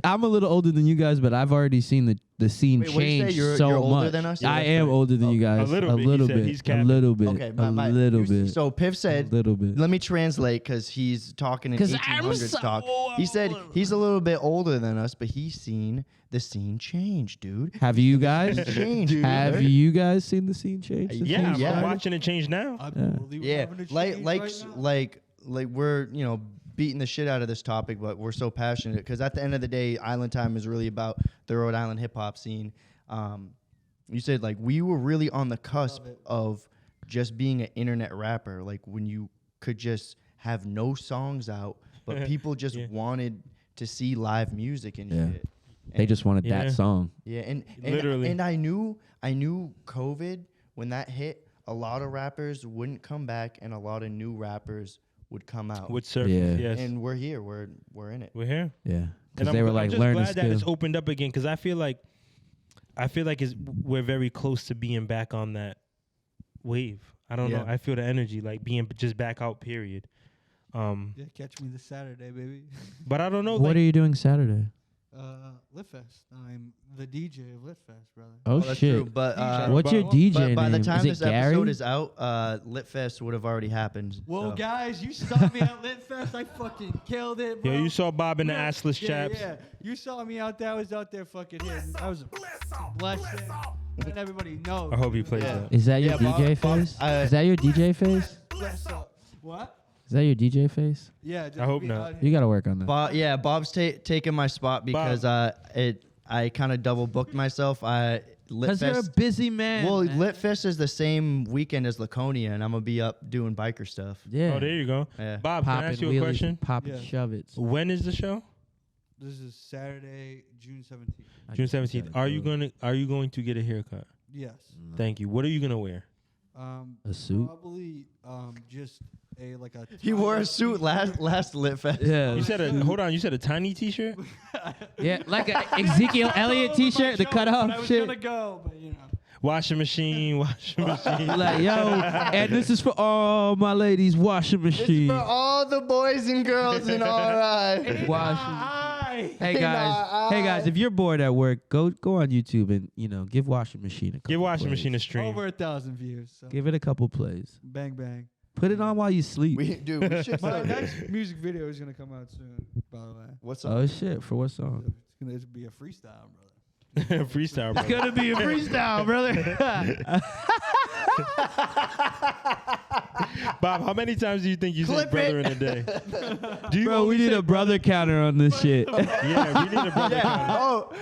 I'm a little older than you guys, but I've already seen the scene Wait, what'd you say? change You're so older much. than us? I Yeah, am that's older than you guys. A little bit. He said he's a capping. little bit. Okay, a little bit. So Piff said, a little bit. let me translate because he's talking in 'Cause I'm 1800s so talk. He said he's a little bit older than us, but he's seen the scene change, dude. Have you guys? Change, dude. Have you guys seen the scene change? since Yeah, we I'm Yeah. watching it change now. I Yeah. believe we're Yeah, having a change right now. like we're beating the shit out of this topic, but we're so passionate because at the end of the day, Island Time is really about the Rhode Island hip hop scene. You said like we were really on the cusp of just being an internet rapper, like when you could just have no songs out, but people just Yeah. wanted to see live music and Yeah. shit. They just wanted Yeah. that song. Yeah, and Literally. and I knew COVID when that hit, a lot of rappers wouldn't come back, and a lot of new rappers would come out. With surface, Yeah. yes. And we're here. We're in it. We're here. Yeah, And because they were like I'm just learning glad that it's skill. opened up again because I feel like we're very close to being back on that wave. I don't know. Yeah. I feel the energy like being just back out. Period. Yeah, catch me this Saturday, baby. But I don't know. What like, are you doing Saturday? Lit Fest. I'm the DJ of Lit Fest, brother. Oh That's shit! true, but What's your But DJ by the name? time Is this it Gary? episode is out, Litfest would have already happened. Whoa, so. guys, you saw me at Lit Fest. I fucking killed it, bro. Yo, you saw Bob in the Yeah, assless yeah, chaps. Yeah, you saw me out there. I was out there fucking hitting. I was blessed. And everybody knows. I hope he plays Yeah. that. Is that your Yeah, Bob- DJ Bob- face? I- Is that your DJ face? Bless up. What? Is that your DJ face? Yeah. just I hope be not. out You here. got to work on that. Bob's taking my spot because I kind of double booked myself. Because you're a Litfest. busy man. Well, man. Litfest is the same weekend as Laconia, and I'm gonna be up doing biker stuff. Yeah. Oh, there you go. Yeah. Bob, can I ask you a question? Pop Yeah. and shove it. When is the show? This is Saturday, June 17th. June 17th. Are you going to get a haircut? Yes. Thank you. What are you gonna wear? A suit? Probably just a like a. He wore a suit last Litfest. Yeah. You said hold on. You said a tiny T-shirt. Yeah, like a Ezekiel Elliott T-shirt, the cut I off was shit. gonna go, but you know. Washing machine. Like, yo, and this is for all my ladies washing It's machine. for all the boys and girls in RI. Washing. Hey Nah, guys, if you're bored at work, go on YouTube and give washing machine a couple Give washing plays. machine a stream. Over 1,000 views. So. Give it a couple plays. Bang bang. Put it on while you sleep. We should. My next music video is gonna come out soon. By the way, What's up? Oh shit! For what song? it's gonna be a freestyle, brother. Freestyle, bro. Gonna be a freestyle, brother. Bob, how many times do you think you say Clip brother it. in a day? Do you Bro, we only need say a brother counter on this shit. Yeah, we need a brother. Oh,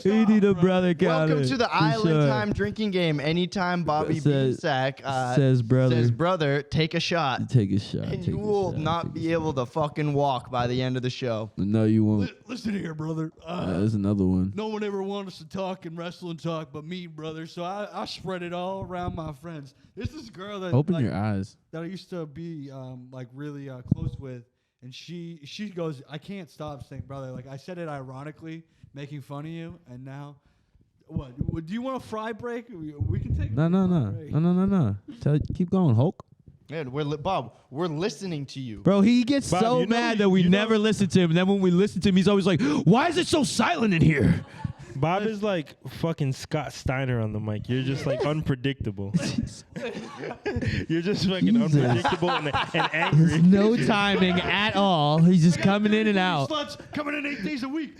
We need a brother counter. welcome to the for Island sure. Time drinking game. Anytime Bobby Says- Sack says brother. says brother, take a shot, Take a shot. and take you a will shot, not take a be able to fucking walk by the end of the show. shot. No, you won't. Listen here, brother. There's another one. No one ever wanted us to talk and wrestle and talk but me, brother. So I spread it all around my friends. There's this girl that Open like, your eyes. that I used to be like really close with, and she goes, I can't stop saying brother. Like I said it ironically, making fun of you, and now, what? Do you want a fry break? We can take. No. a fry break. Keep going, Hulk. Man, Bob, we're listening to you. Bro, he gets Bob, so you know- mad that we you know- never listen to him. And then when we listen to him, he's always like, "Why is it so silent in here?" Bob is like fucking Scott Steiner on the mic. You're just like unpredictable. You're just fucking Jesus. unpredictable and angry. There's no timing at all. He's just coming in and out. Sluts coming in 8 days a week.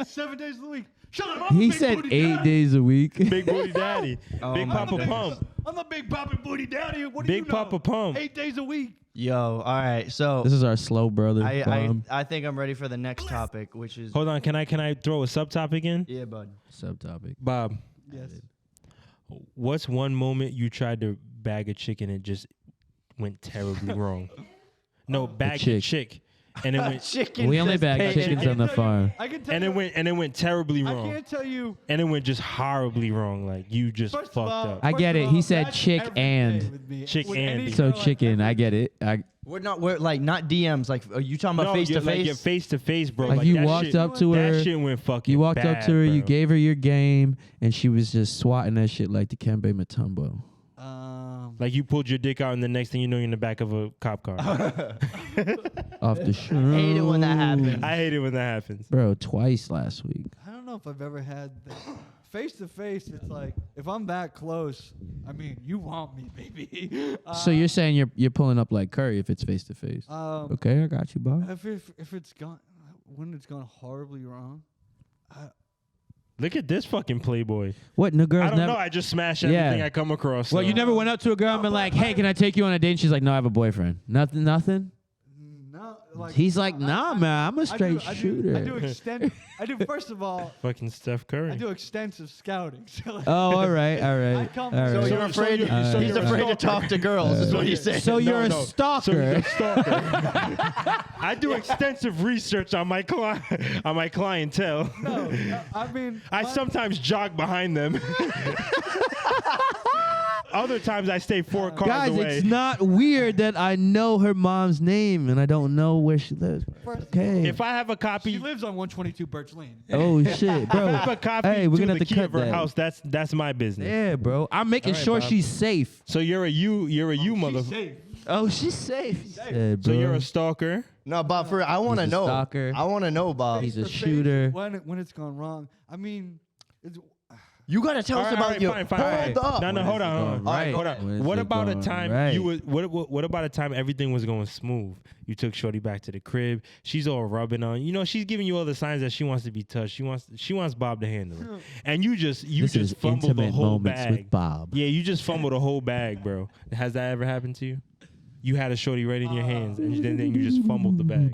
7 days a week. Shut up. I'm He a big said booty 8 daddy. days a week. Big booty daddy. Oh Big my Papa goodness. Pump. I'm the big poppin' booty daddy. What do Big you know? Papa Pump. 8 days a week. Yo, all right. So This is our slow brother. Bob. I think I'm ready for the next topic, which is Hold on, can I throw a subtopic in? yeah, bud. Subtopic. Bob, Yes. what's one moment you tried to bag a chick and it just went terribly wrong? No, bag a chick. chick. And it went Chicken. We only says bag pay- chickens on the farm. I can tell and you. it went terribly I wrong. can't tell you. And it went just horribly wrong. Like you just First fucked of all, up. I get it. He first of all, said that's chick every day and. with me. Chick With and. any So girl I chicken, ever- I get it. We're like not DMs. Like, are you talking about face to you're like, you're face? face to face, bro. Like you that walked shit, up to her. That shit went fucking You walked up to her, bad, you bro. gave her your game, and she was just swatting that shit like the Kembe Mutombo. Like you pulled your dick out, and the next thing you know, you're in the back of a cop car. Off the show. I hate it when that happens. I hate it when that happens. Bro, twice last week. I don't know if I've ever had face to face. It's like if I'm that close, I mean, you want me, baby. So you're saying you're pulling up like Curry if it's face to face? Okay, I got you, Bob. if it's gone when it's gone horribly wrong. Look at this fucking playboy. What? No girls I don't never. know. I just smash Yeah. everything I come across. Well, so. you never went up to a girl and been like, "Hey, can I take you on a date?" And she's like, "No, I have a boyfriend." Nothing. Nothing. No, like He's like, "Nah, man, I'm a straight shooter." I do first of all, fucking Steph Curry. I do extensive scouting. So like, Oh, all right, all I right, come- all So right. So you're afraid. He's you're a afraid to talk to girls. Is what he's saying. So you're a So stalker. you're a stalker. I do extensive research on my clientele. no, I mean, I sometimes jog behind them. Other times I stay 4 cars Guys, away. it's not weird that I know her mom's name and I don't know where she lives. Okay. If I have a copy, she lives on 122 Birch Lane. Oh shit, bro. if I have a copy Hey, we're to gonna the have to key cut of her that. house, that's my business. Yeah, bro. I'm making All right, sure Bob. she's safe. So you're a She's mother. safe. Oh, she's safe. He said, So bro. you're a stalker. No, Bob. I want to He's a know. stalker. I want to know, Bob. He's a Face to face shooter. When it's gone wrong. I mean, it's, You gotta tell us about your. fine. Hold up. No, hold on. Right. Hold on. When is What it about a going time right? you was what about a time everything was going smooth? You took Shorty back to the crib. She's all rubbing on. You know, she's giving you all the signs that she wants to be touched. She wants Bob to handle her. And you This just is fumbled the intimate whole moments bag. with Bob. Yeah, you just fumbled the whole bag, bro. Has that ever happened to you? You had a shorty right in your hands, and then you just fumbled the bag.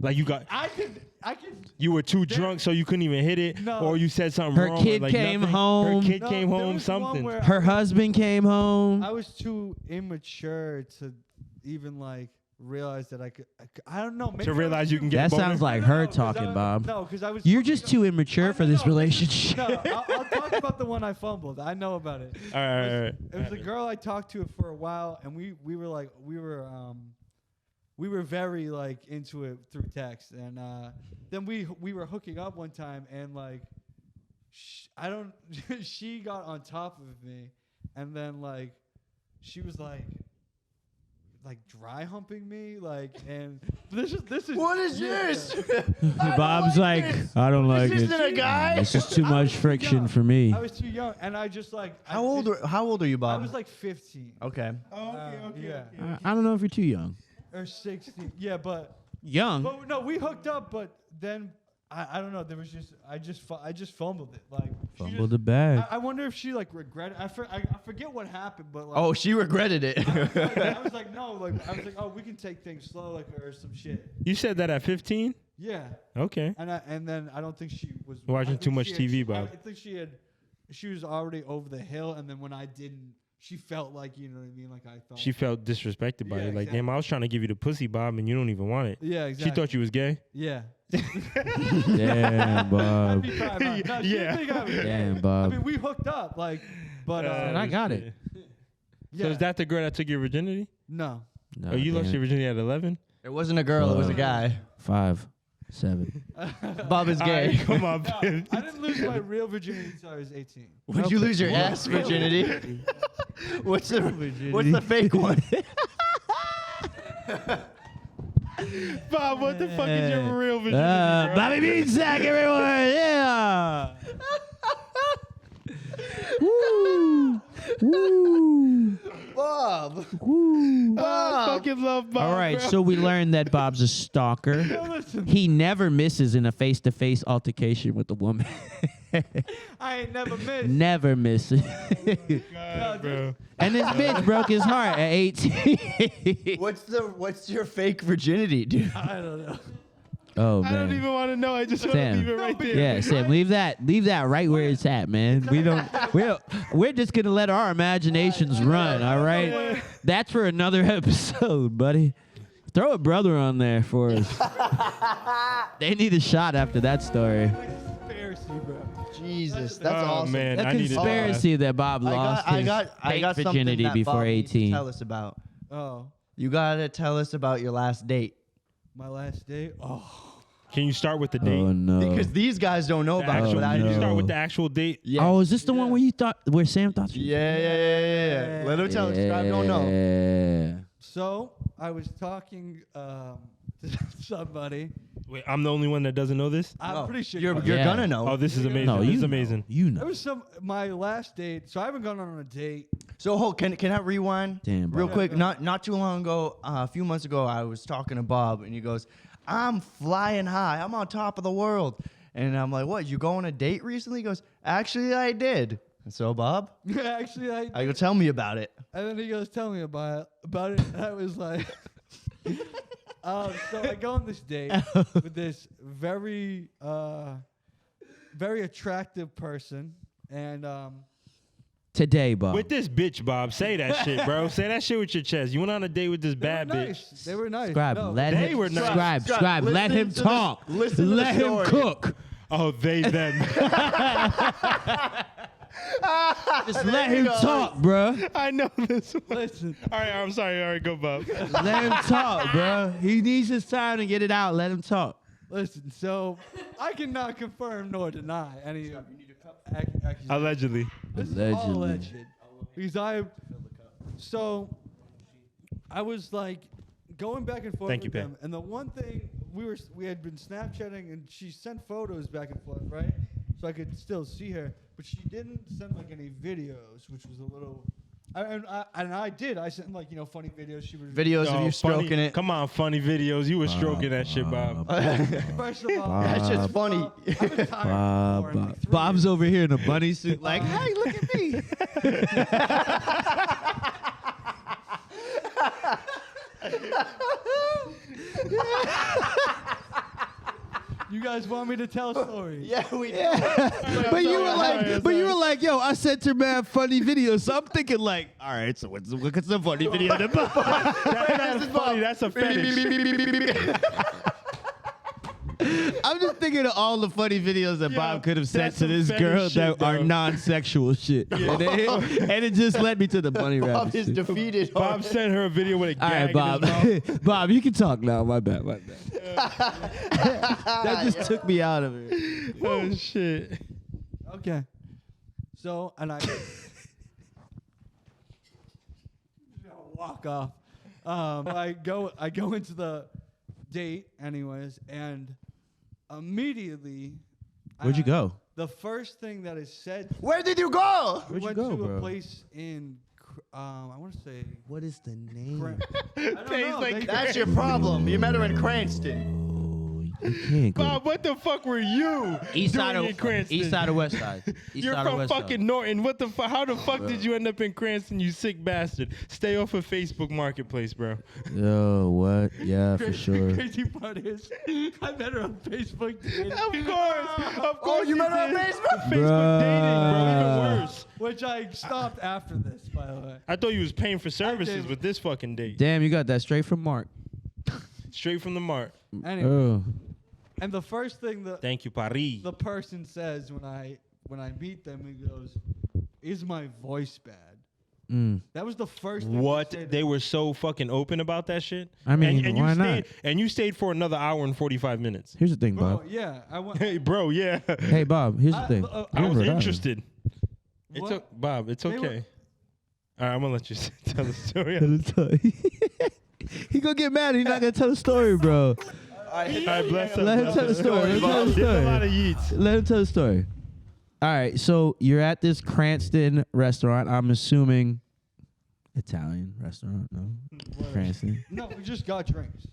Like you got, I could. you were too drunk, so you couldn't even hit it, No. or you said something Her wrong. or, kid like, came nothing. home. Her kid No, came there home. was one Something. where Her husband came home. I was too immature to even like realize that I could. I don't know. Maybe To I was realize you too- can get That boner? sounds like No, her 'cause talking, I- Bob. No, because I was. You're just too immature for this relationship. No, I'll talk about the one I fumbled. I know about it. All right. It was a girl I talked to for a while, and we were very like into it through text, and then we were hooking up one time, and like she got on top of me, and then like she was like dry humping me, like, and this is What is yeah. this? Bob's like, I don't like This it. isn't a guy. It's just too I much was too friction young. for me. I was too young, and I just like How old are you, I Bob? was like 15. Okay. Yeah. I don't know if you're too young. Or 16. Yeah, but Young? no, we hooked up, but then I don't know. There was just I just fumbled it. Like she Fumbled just- the bag. I wonder if she like regretted. I forget what happened, but like, Oh, she regretted it. I was like no, like I was like oh we can take things slow like or some shit. You said that at 15? Yeah, Okay. and then I don't think she was Watching I think too much she had- TV, Bob. I think she was already over the hill, and then when I didn't, she felt like you know what I mean. Like I thought She felt disrespected by Yeah, you. Like, exactly. damn, I was trying to give you the pussy, Bob, and you don't even want it. Yeah, exactly. She thought you was gay. Yeah. Damn, Bob. I'd be fine, man. No, she Yeah. didn't think I was gay. Damn, I Bob. mean, we hooked up, like, but And I got it. yeah. So is that the girl that took your virginity? No. No, Oh, you lost damn your it. virginity at 11? It wasn't a girl. It was a guy. 5, 7. Bob is All gay. right, come on, I didn't lose my real virginity until I was 18. Would you lose your ass virginity? What's the fake one? Bob, what the fuck is your real virginity, bro? Bobby Beansack, everyone. Yeah. Woo. Woo. Bob. Woo. I fucking love Bob. All right, bro. so we learned that Bob's a stalker. He never misses in a face-to-face altercation with a woman. I ain't never missed. Never misses. God, bro. And this bitch broke his heart at 18. What's your fake virginity, dude? I don't know. Oh I man. don't even want to know. I just want to Sam. leave it right there. Yeah, Sam, leave that right where it's at, man. We're just gonna let our imaginations run, all right? That's for another episode, buddy. Throw a brother on there for us. They need a shot after that story. Conspiracy, bro. Jesus, that's Oh, awesome. man. A I need to know conspiracy that Bob lost I his got fake something virginity that before Bob needs to 18. tell us about. Oh, You gotta tell us about your last date my last date. Oh, Can you start with the date? Oh no. because these guys don't know The about actual, it. no. Can you start No. with the actual date? Yeah. Oh, is this the one where Sam thought? Yeah. Let him tell us. Scribe don't know. Yeah. so I was talking to somebody. Wait, I'm the only one that doesn't know this? I'm No, pretty sure you're Yeah. gonna know. Oh, this is amazing. No, this you is know. amazing. You There know. was my last date. So I haven't gone on a date. So hold, can I rewind Damn, real Bob. quick? Not too long ago, a few months ago, I was talking to Bob, and he goes, "I'm flying high. I'm on top of the world." And I'm like, "What? You go on a date recently?" He goes, "Actually, I did." And so Bob, Actually, I go, "Tell me about it." and then he goes, "Tell me about it." And I was like, so I go on this date with this very, very attractive person, and Today, Bob. With this bitch, Bob. Say that shit, bro. Say that shit with your chest. You went on a date with this they were bad bitch. nice. They were nice. Scribe, No, let They him. were nice. Scribe, Scribe, Scribe, let listen him to the- talk. listen to the Let him story. cook. Oh, they, them. Just let him talk, bruh. I know this one. Listen, All right, I'm sorry. All right, go, Bob. Let him talk, bruh. He needs his time to get it out. Let him talk. listen. So I cannot confirm nor deny any accusations. Allegedly. This is all Allegedly. alleged. Because I was like going back and forth Thank with you, them, and the one thing we had been Snapchatting, and she sent photos back and forth, right? So I could still see her, but she didn't send like any videos, which was a little. I did. I sent like funny videos. She was Videos of Oh, you stroking funny. it. Come on, funny videos. You were stroking that shit, Bob. First of all, That's just funny. I've been tired of porn, like 3 Bob's years. over here in a bunny suit, like, Hey, look at me. You guys want me to tell a story? Yeah, we do. but you were sorry, like, sorry. yo, I sent her mad funny videos. So I'm thinking like, all right, so what's the funny video? That's not funny. That's a fetish. I'm just thinking of all the funny videos that Yeah, Bob could have sent that's to this some girl fetish shit, that are bro. non-sexual shit. And it just led me to the bunny Bob rabbit is shit. defeated. Bob already. sent her a video with a All right, gag in his mouth. Bob. Bob, you can talk now. My bad. That just took me out of it. Oh, shit. Okay. So, and I walk off. I go into the date anyways, and immediately Where'd you go? The first thing that is said, Where did you go? we Where'd you went go, to bro? a place in I want to say What is the name? I don't know. like That's your problem. You met her in Cranston. You can't go. Bob, what the fuck were you East side doing of in Cranston? East side or West side? East You're side or from West fucking side? Norton. What the fuck? How the fuck did you end up in Cranston, you sick bastard? Stay off of Facebook Marketplace, bro. Yo, what? Yeah, for sure. Crazy part is, I met her on Facebook. Of course you met her on did. Facebook? Facebook dating, bro. Even Bruh. worse. Which I stopped after this, by the way. I thought you was paying for services did. with this fucking date. Damn, you got that straight from Mark. Straight from the mart. Anyway, Oh. and the first thing that Thank you, Paris. the person says when I meet them, he goes, "Is my voice bad?" Mm. That was the first thing What? They said. They were so fucking open about that shit? I mean, and why you not? stayed, and you stayed for another hour and 45 minutes. Here's the thing, Bro, Bob. yeah, I went. Hey, bro, yeah. Hey, Bob. Here's the thing. I I was Remember that. interested. What? Bob, it's They were- okay. All right, I'm gonna let you tell the story. Tell the story. He gonna get mad. He's not gonna tell the story, bro. All right, bless him. Let him tell the story. Let him tell the There's a lot of story. yeets. Let him tell the story. All right, so you're at this Cranston restaurant. I'm assuming Italian restaurant. No, Cranston. No, we just got drinks.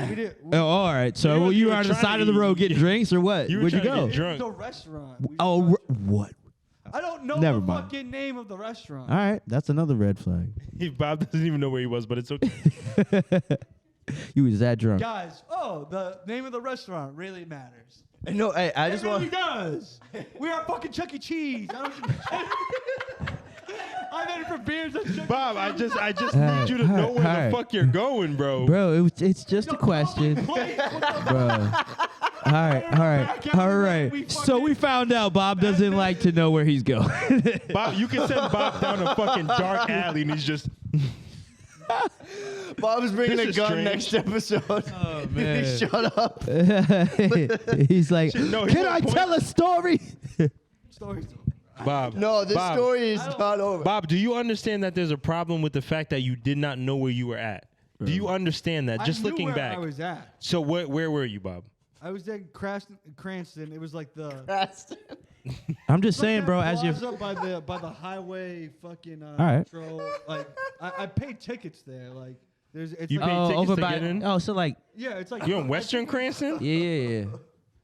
We did. Oh, all right. So You were- you you were were on the trying side to of the eat- road getting drinks or what? You were Where'd you trying to go? get drunk. It was a restaurant. We Oh, just- what? I don't know Never the mind. fucking name of the restaurant. All right, that's another red flag. Bob doesn't even know where he was, but it's okay. You was that drunk. Guys, the name of the restaurant really matters. No, hey, I just It really want. does. We are fucking Chuck E. Cheese. I'm in for beers at Chuck E. Bob, I just need you to know where Alright. the fuck you're going, bro. Bro, it's just a question. Bro. All right. So we found out Bob doesn't like to know where he's going. Bob, you can send Bob down a fucking dark alley, and he's just. Bob's bringing This a is gun strange. next episode. Oh man. Shut up. He's like, No, he can won't I point- tell a story? Stories. Bob. No, this Bob, story is I don't- not over. Bob, do you understand that there's a problem with the fact that you did not know where you were at? Do you understand that? Just I knew looking where back. I was at. So where were you, Bob? I was at Cranston. It was like the. I'm just like saying, that bro, as you plaza by the highway fucking right. patrol. Like I paid tickets there. Like there's it's You like, paid tickets over to by get in? Oh, so like yeah, it's like You're in Western Cranston? yeah.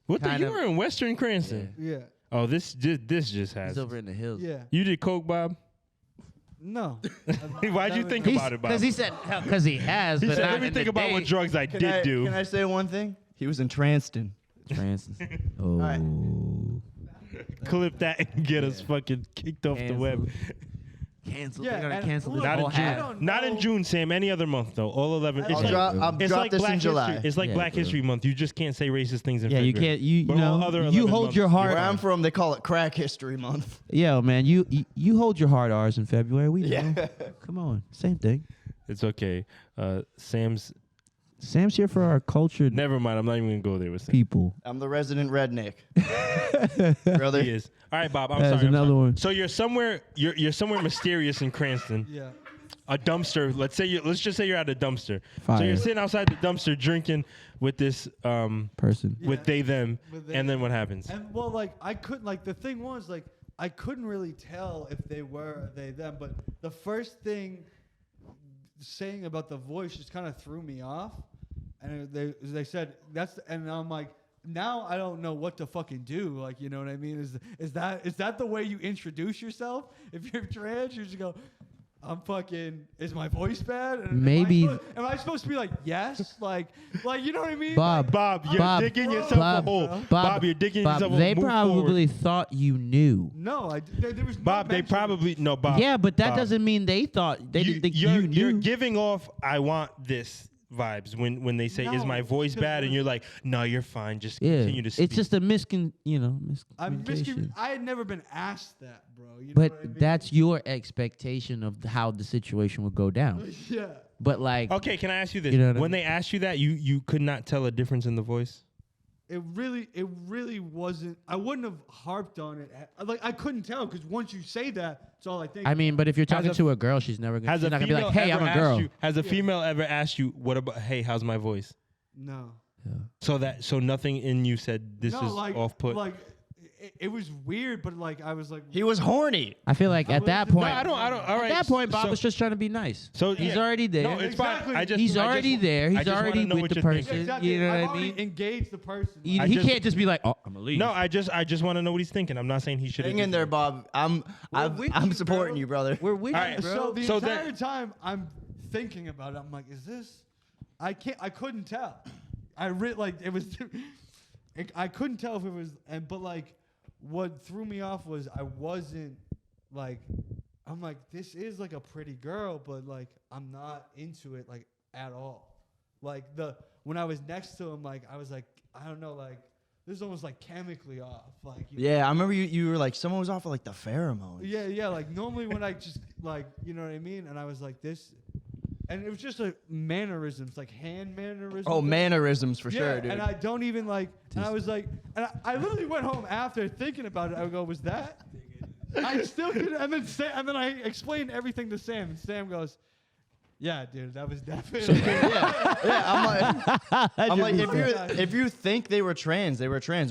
What the? Kind You of. were in Western Cranston? Yeah, Oh, this just He's has. over in the hills. yeah. You did coke, Bob? No. Why'd you think about it, Bob? Because he said, because he has, He but said, not let me in think the about day. what drugs I Can did do. Can I say one thing? He was in Cranston. Cranston. Oh. right. Clip that and get us fucking kicked off the Canceled. web. Cancel. Yeah, They're gonna and cancel this look, Not whole in June. I half. don't Not in know. June, Sam. Any other month though. All 11. It's I'll like, I'll it's drop like this Black in July. History. It's like Yeah, Black bro. History Month. You just can't say racist things in Yeah, February. you can't. You But all know, other you 11 hold months, your you're heart. Where I'm from, they call it Crack History Month. Yeah, man. You hold your hard R's in February. We know. Yeah. Come on, same thing. It's okay. Sam's. Sam's here for our cultured Never mind. I'm not even gonna go there with Sam. people. I'm the resident redneck. Brother. He is. All right, Bob. I'm There's sorry. I'm another sorry. one. So you're somewhere. You're somewhere mysterious in Cranston. Yeah. A dumpster. Let's just say you're at a dumpster. So Fire. you're sitting outside the dumpster drinking with this Person. with Yeah. they them, With they, and then what happens? And well, like I couldn't. Like the thing was, like I couldn't really tell if they were they them. But the first thing saying about the voice just kind of threw me off. And they said that's, and I'm like, now I don't know what to fucking do. Like, you know what I mean? Is that the way you introduce yourself? If you're trans, you just go, I'm fucking. Is my voice bad? And Maybe- Am I supposed to be like yes? Like you know what I mean? Bob. Bob, you're Bob, digging yourself Bob, a hole. Bob, Bob, you're digging Bob, yourself a hole. they Move probably forward. thought you knew. No, there was. no Bob, they mention. probably no, Bob. Yeah, but that Bob. doesn't mean they thought they didn't think you're, you knew. You're giving off "I want this" vibes when they say, "Is my No, voice because bad?" and it you're was- like, "No, you're fine. Just Yeah, continue to speak." it's just a I'm miscommunication. I had never been asked that, bro. You know But what I mean? that's your expectation of how the situation would go down. yeah. But like, Okay, can I ask you this? You know what I When mean? they asked you that, you could not tell a difference in the voice. It really wasn't. I wouldn't have harped on it. Like I couldn't tell because once you say that, it's all I think. I mean, but if you're talking a- to a girl, she's never gonna. Has She's a not gonna be female like, "Hey, ever I'm a asked girl." you- has a female ever asked you, "What about? Hey, how's my voice?" no. So nothing in you said this No, is like, off put. Like it was weird, but like I was like, He was horny. I feel like at that No, point, I don't. All right. at that point, Bob so, was just trying to be nice. So He's yeah. already there. No, it's Exactly. fine. He's already there. I He's just wanna already know with what the you're thinking. person. exactly. You know I've what I already mean? engaged the person. He, I he just- can't just be like, "Oh, I'm gonna leave." No, I just want to know what he's thinking. I'm not saying he should. Hang in there, Bob. I'm with I'm you, supporting bro. you, brother. We're with All you, right, bro. So the So entire then- time I'm thinking about it, I'm like, is this? I couldn't tell. Like it was. I couldn't tell if it was, but like, what threw me off was I wasn't like, I'm like, this is like a pretty girl, but like I'm not into it like at all. Like when I was next to him, like I was like, I don't know, like this is almost like chemically off. Like Yeah, I remember you were like, someone was off of like the pheromones. yeah. Like normally when I just like, you know what I mean, and I was like this. And it was just like mannerisms, like hand mannerisms. Oh, mannerisms for yeah, sure, dude. and I don't even like. And I was like, and I literally went home after thinking about it. I would go, was that? I still could, and then I explained everything to Sam, and Sam goes, "Yeah, dude, that was definitely." I'm like, if you think they were trans,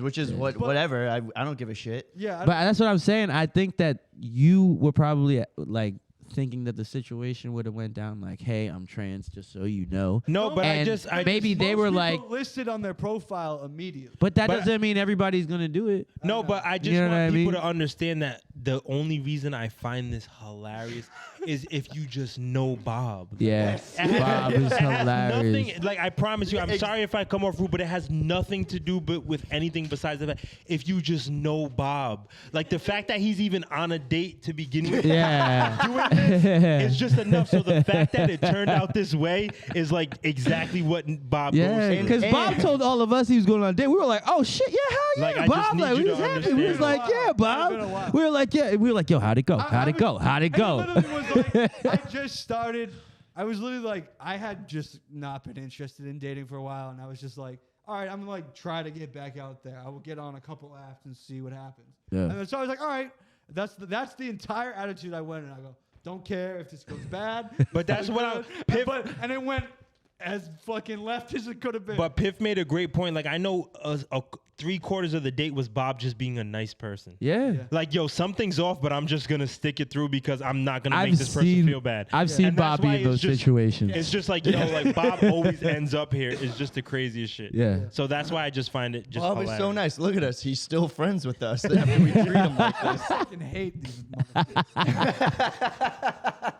which is whatever. I don't give a shit. Yeah, But that's what I'm saying. I think that you were probably like thinking that the situation would have went down like, hey, I'm trans, just so you know. No, but And maybe they were like listed on their profile immediately. But that doesn't mean everybody's gonna do it. No, but I just You know what I want people mean? to understand that the only reason I find this hilarious is if you just know Bob. Yes, It Bob is has hilarious. nothing, like I promise you, I'm sorry if I come off rude, but it has nothing to do with anything besides the fact if you just know Bob. Like the fact that he's even on a date to begin with. Yeah. Doing this is just enough. So the fact that it turned out this way is like exactly what Bob Yeah, goes because through. Bob told all of us he was going on a date. We were like, "Oh shit, yeah, hell yeah, Like, I just Bob!" need Like you we to was happy. We was understand. like, "Yeah, Bob." been a while. We were like, "Yeah." We were like, "Yo, how'd it go? How'd it go? How'd it go?" And it literally was like, I just started. I was literally like, I had just not been interested in dating for a while, and I was just like, all right, I'm gonna like try to get back out there. I will get on a couple apps and see what happens. Yeah. And then, so I was like, all right, that's the entire attitude I went in. I go, don't care if this goes bad. But that's what I. Piff, and it went as fucking left as it could have been. But Piff made a great point. Like I know 3/4 of the date was Bob just being a nice person. Yeah. Like, yo, something's off, but I'm just gonna stick it through because I'm not gonna I've make this person seen- feel bad. I've seen And that's Bobby why in those it's just- situations. It's just like, you know, like Bob always ends up here. It's just the craziest shit. Yeah. So that's why I just find it just Bob is hilarious. so nice. Look at us. He's still friends with us after we treat him like this. I fucking hate these motherfuckers.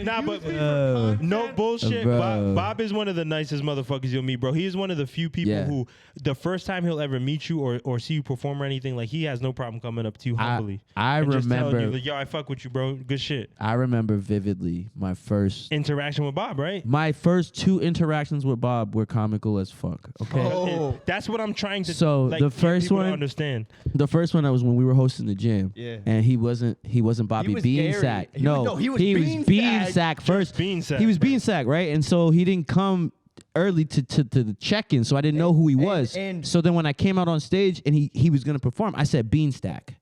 Nah, but Uh, no bullshit. Bro. Bob is one of the nicest motherfuckers you'll meet, bro. He is one of the few people Yeah. who, the first time he'll ever meet you or see you perform or anything, like he has no problem coming up to you humbly. I and just telling remember. you, like, yo, I fuck with you, bro. Good shit. I remember vividly my first Interaction with Bob, right? 2 interactions with Bob were comical as fuck. Okay. Oh. That's what I'm trying to. So, like, the get first people to one- understand. The first one that was when we were hosting the gym. Yeah. And he wasn't Bobby was Gary. Beansack. He was Beansack first. Beansack, He was bro. Beansack, right? And so he didn't come early to the check-in, so I didn't know who he was. and- So then when I came out on stage and he was gonna perform, I said Beanstack.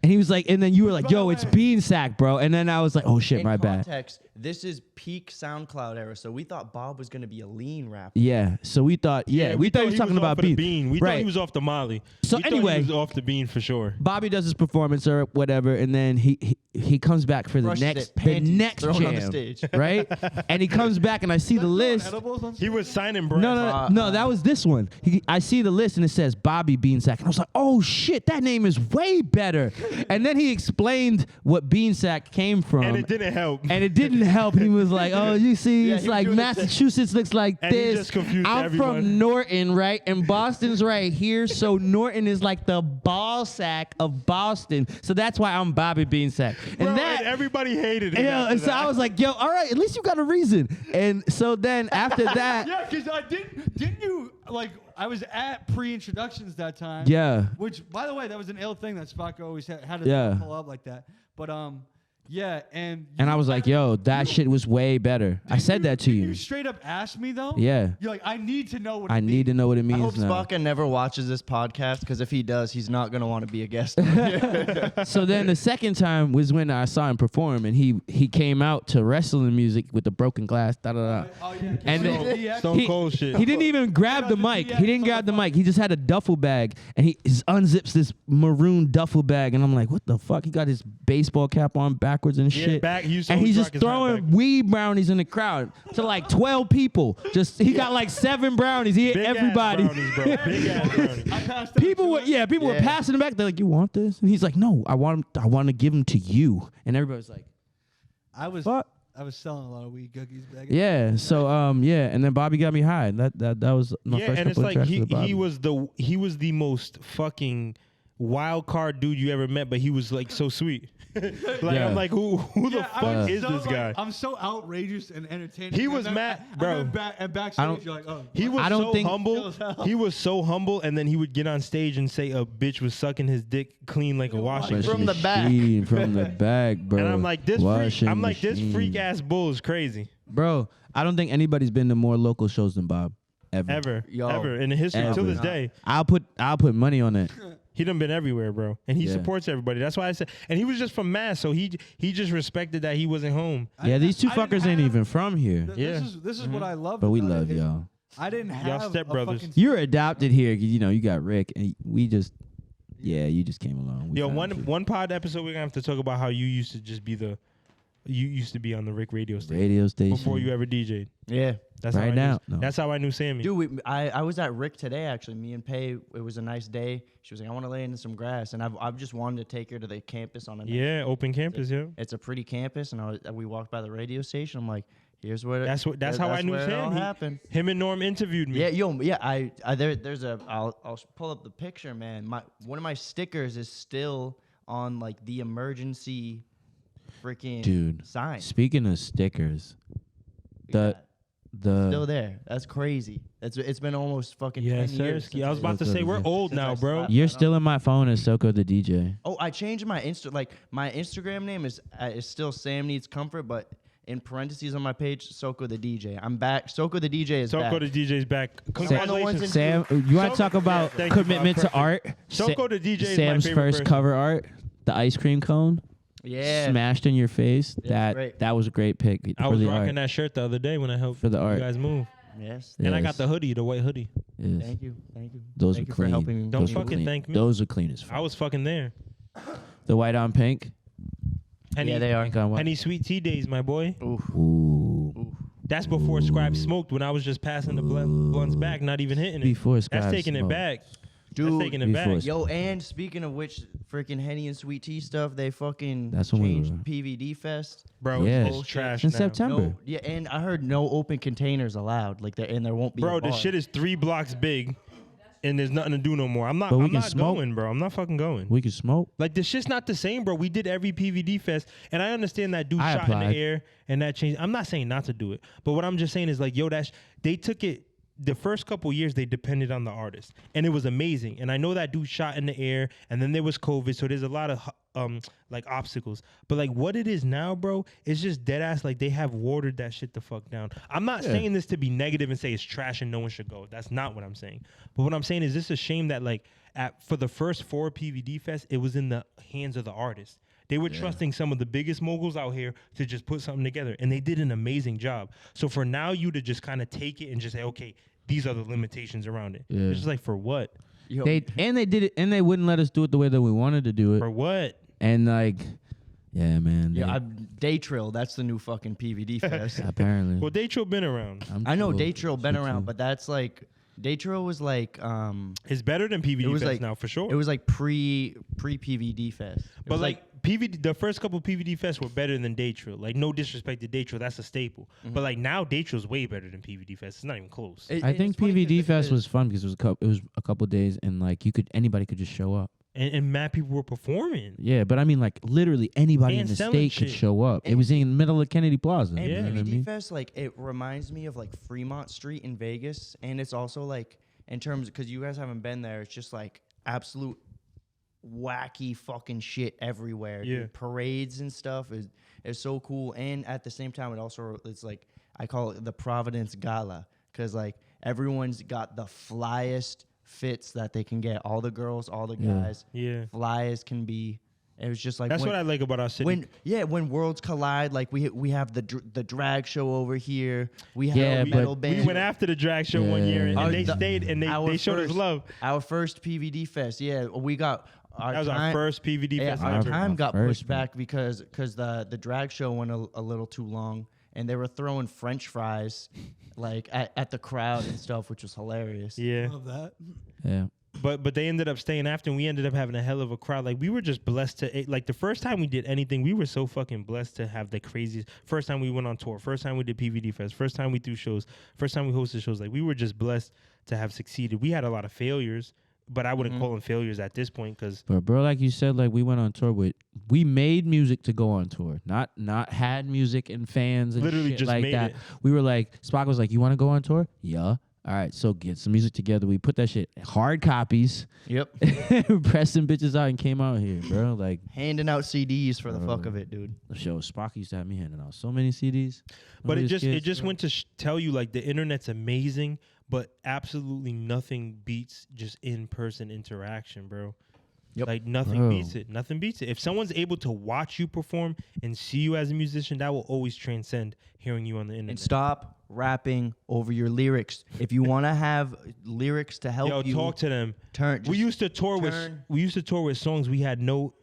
And he was like, and then you were like, "Yo, it's Beansack, bro." And then I was like, "Oh shit, In my bad." context, this is peak SoundCloud era, so we thought Bob was gonna be a lean rapper. Yeah. So we thought, we thought he was talking about off of the Bean. bean. We thought Right. he was off the Molly. So we thought anyway- he was off the bean for sure. Bobby does his performance or whatever, and then he comes back for the Brushes next it, panties thrown jam, on the stage. right? And he comes back, and I see the list. He was signing brands. No, that was this one. I see the list and it says Bobby Beansack, and I was like, "Oh shit, that name is way better." And then he explained what Beansack came from, And it didn't help. And it didn't help. He was like, "Oh, you see, Yeah, it's he was like doing the Massachusetts looks like And he this. just confused I'm everyone. from Norton, right? And Boston's right here, so Norton is like the ball sack of Boston. So that's why I'm Bobby Beansack." Bro, And that and everybody hated him. yeah, after and so that. I was like, "Yo, all right, at least you got a reason." And so then after that, Yeah, because I didn't you like I was at pre-introductions that time. yeah. Which, by the way, that was an ill thing that Spock always had to Yeah. pull up like that. But yeah, and And I was like, "Yo, that shit was way better." I said that to You you. straight up asked me though. Yeah. You're like, I need to know what. I it need to means. know what it I means hope now. Spaka never watches this podcast, because if he does, he's not gonna want to be a guest. So then the second time was when I saw him perform, and he came out to wrestling music with the broken glass, da da da. Oh yeah. And then- DX. Stone Cold shit. He didn't even grab the mic. He didn't grab the mic. He just had a duffel bag, and he just unzips this maroon duffel bag, and I'm like, "What the fuck?" He got his baseball cap on backwards and Yeah, shit. back- he used to and always he's rock just his hat throwing back. weed brownies in the crowd to like 12 people. He got like 7 brownies. He hit Big everybody. Ass brownies, bro. Big ass brownies. I passed out People to were it. people were Yeah. passing him back. They're like, "You want this?" And he's like, "No, I want to give them to you." And everybody's like, I was "Fuck." selling a lot of weed cookies back. Yeah. So and then Bobby got me high. That was my Yeah, first and it's couple of like tracks with Bobby. he was the most fucking wild card dude you ever met, but he was like so sweet. Like Yeah. I'm like, who the Yeah, fuck I'm is so, this like, guy? I'm so outrageous and entertaining. He And was then- mad, and bro. then and backstage, you're like, oh. He was I don't so think- humble. He was so humble, and then he would get on stage and say a bitch was sucking his dick clean like a washing Washing machine. From the back. machine, from the back, bro. And I'm like, this Washing freak machine. ass bull is crazy. Bro, I don't think anybody's been to more local shows than Bob. Ever. Ever. Yo. Ever. In the history till Ever. this day. I'll put money on it. He done been everywhere, bro, and he Yeah. supports everybody. That's why I said, and he was just from Mass, so he just respected that he wasn't home. Yeah, these two I didn't fuckers ain't have- even from here. Yeah. This is what I love. But we about love it is y'all. I didn't Y'all have stepbrothers. a fucking You're adopted here 'cause, you know, you got Rick, and we just, you just came along. We Yo, found you. one pod episode we're gonna have to talk about how you used to just be you used to be on the Rick radio station radio station. before you ever DJ'd. Yeah. That's Right how I now, Knew, no. That's how I knew Sammy. Dude, I was at Rick today, actually. Me and Pay, it was a nice day. She was like, I want to lay in some grass. And I've just wanted to take her to the campus on a nice Yeah, open campus. Yeah, It's a pretty campus. And we walked by the radio station. I'm like, here's where that's how I knew where it all Sam. happened. Him and Norm interviewed me. Yeah, there's I'll pull up the picture, man. One of my stickers is still on like the emergency freaking Dude, sign. speaking of stickers, Yeah, the still there. That's crazy. It's been almost fucking Yeah, 10 years. seriously. I was about to say we're old Since I now, bro. slapped you're that still in my phone as Soko the DJ. Oh, I changed my my Instagram name is still Sam Needs Comfort, but in parentheses on my page, Soko the DJ. I'm back. Soko the DJ is Soko back. the DJ's back. ones Congratulations. in- Sam, you want to Soko- talk about yeah, thank you, commitment Bob. to art? Soko the DJ is my Sam's favorite first person. cover art, the ice cream cone, Yeah. smashed in your face. Yeah, great. That was a great pick I for was the rocking art. that shirt the other day when I helped For the art. you guys move. Yes. And I got Yes. the hoodie, the white hoodie. Yes. Thank you. Thank you. Those Thank are you clean. for helping me. Don't Those are fucking clean. thank me. Those are clean as fuck. I was fucking there. The white on pink. Henny, Yeah, they are. Pink on white. Henny Sweet Tea Days, my boy. Oof. Ooh. That's before Scribe smoked when I was just passing the blunts back, not even hitting it. Before Scribe That's taking it smoked. back. Dude, That's taking it before back. Yo, and speaking of which, freaking Henny and Sweet Tea stuff, they fucking That's when we changed were- PVD Fest. Bro, Yeah. it's trash In now. September. No, yeah, and I heard no open containers allowed. Like there, and there won't be. Bro, a this bar. shit is 3 blocks big, and there's nothing to do no more. I'm not. But we I'm can not smoke. going, bro. I'm not fucking going. We could smoke. Like this shit's not the same, bro. We did every PVD fest, and I understand that dude I shot in applied. the air and that changed. I'm not saying not to do it, but what I'm just saying is like, yo, they took it. The first couple years they depended on the artist, and it was amazing. And I know that dude shot in the air, and then there was COVID, so there's a lot of like obstacles. But like what it is now, bro, it's just dead ass. Like they have watered that shit the fuck down. I'm not saying this to be negative and say it's trash and no one should go. That's not what I'm saying. But what I'm saying is this a shame that like for the first 4 PVD fest, it was in the hands of the artist. They were trusting some of the biggest moguls out here to just put something together, and they did an amazing job. So for now, you to just kind of take it and just say, okay, these are the limitations around it. Yeah. It's just like, for what? Yo, They did it, and they wouldn't let us do it the way that we wanted to do it. For what? And like, yeah, man. yeah, Day Trill. That's the new fucking PVD Fest. apparently. Well, Daytro been around. I know cool. Day Trill been Me too. around, but that's like Day Trill was like It's better than PVD it was Fest like now, for sure. It was like pre PVD Fest. It but was like PVD, the first couple PVD Fests were better than Daytro. Like no disrespect to Daytro, that's a staple. But like now Daytro's way better than PVD Fest. It's not even close. I think PVD Fest was fun because it was a couple days, and like anybody could just show up. And mad people were performing. Yeah, but I mean, like literally anybody in And the selling state could shit. show up. It And- was in the middle of Kennedy Plaza. And you know what I PVD mean? Fest, like it reminds me of like Fremont Street in Vegas, and it's also like in terms because you guys haven't been there, it's just like absolute wacky fucking shit everywhere. Yeah. Dude. Parades and stuff is so cool, and at the same time, it's like I call it the Providence Gala because like everyone's got the flyest fits that they can get. All the girls, all the Yeah. guys, Yeah. fly as can be. It was just like That's when- what I like about our city. when worlds collide, like we have the drag show over here. We have Yeah, a but metal we band. went after the drag show one year, and Yeah. they The- stayed, and our they showed us first- love. Our first PVD Fest. Yeah, we got our That was time. our first PVD Yeah, Fest our ever. time got First pushed back because the drag show went a little too long, and they were throwing French fries like at the crowd and stuff, which was hilarious. Yeah. Love that. Yeah. But they ended up staying after, and we ended up having a hell of a crowd. Like we were just blessed to like the first time we did anything, we were so fucking blessed to have the craziest. First time we went on tour, first time we did PVD Fest, first time we threw shows, first time we hosted shows. Like we were just blessed to have succeeded. We had a lot of failures, but I wouldn't call them failures at this point because But bro, like you said, like we went on tour we made music to go on tour, not had music and fans and Literally shit just like made that. it. We were like, Spock was like, "You want to go on tour?" Yeah. All right, so get some music together. We put that shit hard copies, Yep, pressed some bitches out, and came out here, bro. Like handing out CDs for the fuck of it, dude. the show, Spock used to have me handing out so many CDs. But when we it was just kids. went to tell you like the internet's amazing, but absolutely nothing beats just in person interaction, bro. Yep. Like nothing Bro. beats it. Nothing beats it. If someone's able to watch you perform and see you as a musician, that will always transcend hearing you on the internet. And stop rapping over your lyrics. If you want to have lyrics to help Yo, you, talk to them. turn. We used to tour turn. with songs we had no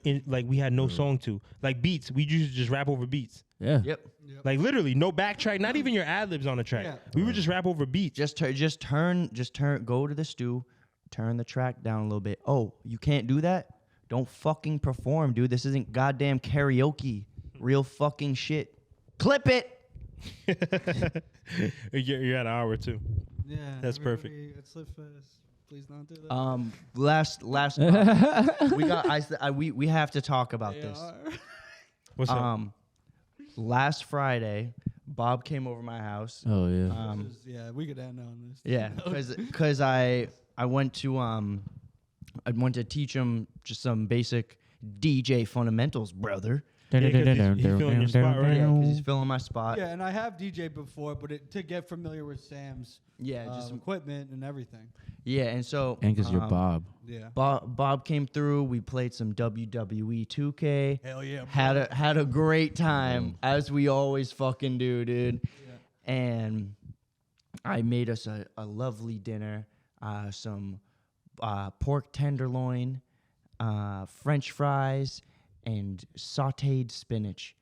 song to, like beats. We used to just rap over beats. Yeah. Yep. Like literally no backtrack, not even your ad libs on the track. Yeah. We would just rap over beats. Just turn. Go to the stew, turn the track down a little bit. Oh, you can't do that? Don't fucking perform, dude. This isn't goddamn karaoke. Real fucking shit. Clip it. You're at an hour too. Yeah, That's perfect. everybody, It's live fast. Please don't do that. Last. we got. We have to talk about They this. are. What's up? Last Friday, Bob came over my house. Oh yeah. This is- yeah, we could end on this. Yeah, because I went to teach him just some basic DJ fundamentals, brother. Yeah, 'cause he's feeling your spot, right? Yeah, because he's filling my spot. Yeah, and I have DJ before, but to get familiar with Sam's Yeah, just equipment and everything. yeah, and so And because you're Bob. Yeah. Bob came through. We played some WWE 2K. Hell yeah. Had a great time, as we always fucking do, dude. Yeah. And I made us a lovely dinner, some pork tenderloin, French fries, and sautéed spinach.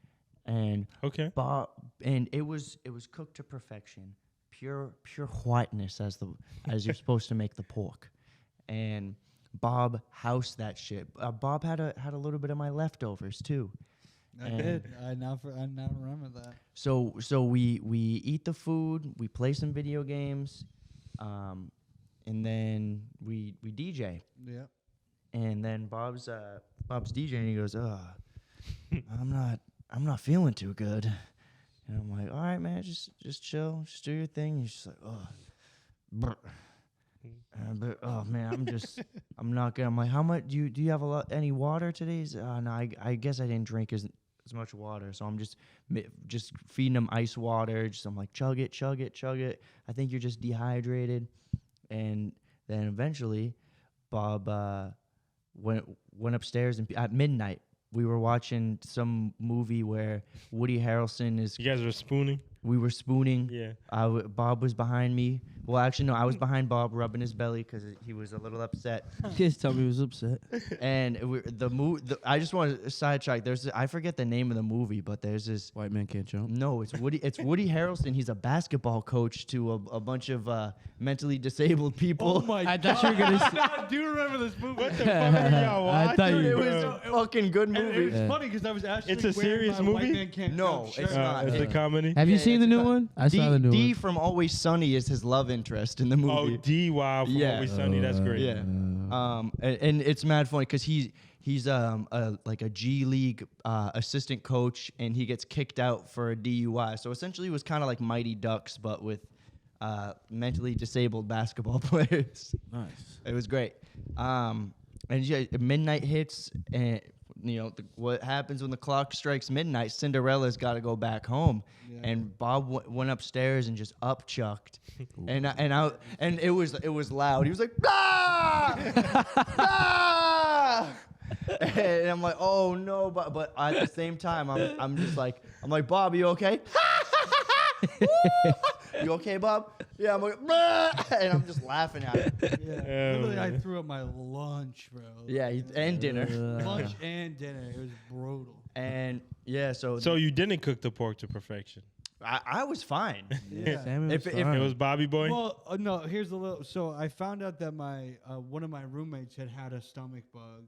And Okay. Bob, and it was cooked to perfection, pure whiteness as you're supposed to make the pork. And Bob housed that shit. Bob had a little bit of my leftovers too. I And- did. I now remember that. So we eat the food, we play some video games, and then we DJ. Yeah. And then Bob's DJ, and he goes, I'm not feeling too good. And I'm like, all right, man, just chill, just do your thing. He's just like, but oh man, I'm not good. I'm like, how much do you have any water today? He's, no, I guess I didn't drink as much water, so I'm just feeding him ice water. I'm like, chug it. I think you're just dehydrated. And then eventually, Bob went upstairs, and at midnight we were watching some movie where Woody Harrelson is. You guys were spooning. We were spooning. Yeah. Bob was behind me. Well, actually, no, I was behind Bob, rubbing his belly because he was a little upset. Just tell me he was upset. And I just want to sidetrack. I forget the name of the movie, but there's this. White man can't jump. No, it's Woody. It's Woody Harrelson. He's a basketball coach to a bunch of mentally disabled people. Oh my I god. thought you were gonna. I do remember this movie. What the fuck are y'all I watching? thought you- It Bro. was a fucking good And it movie. was Yeah. funny because I was actually It's a wearing serious my White movie? Man Can't No, Jump it's shirt. not. It's a comedy. Have you Yeah, seen the it's new a- one? I saw the new D one. from Always Sunny is his love interest in the movie. Oh, D Wow from Yeah. Always Sunny. That's great. Yeah. And it's mad funny because he's like a G League assistant coach, and he gets kicked out for a DUI. So essentially, it was kind of like Mighty Ducks, but with mentally disabled basketball players. Nice. It was great. And yeah, midnight hits, and what happens when the clock strikes midnight? Cinderella's got to go back home, Yeah. and Bob went upstairs and just upchucked, and it was loud. He was like, ah! Ah! And I'm like, oh no, but at the same time, I'm just like, Bob, you okay? You okay, Bob? Yeah, I'm like, "Bah!" And I'm just laughing at it. Yeah. Literally, I man. threw up my lunch, bro. Yeah, and dinner. Lunch and dinner. It was brutal. And yeah, so So you didn't cook the pork to perfection. I was fine. Yeah. Salmon If- was if- fine. It was Bobby Boy. Well, no. Here's the little. So I found out that my one of my roommates had a stomach bug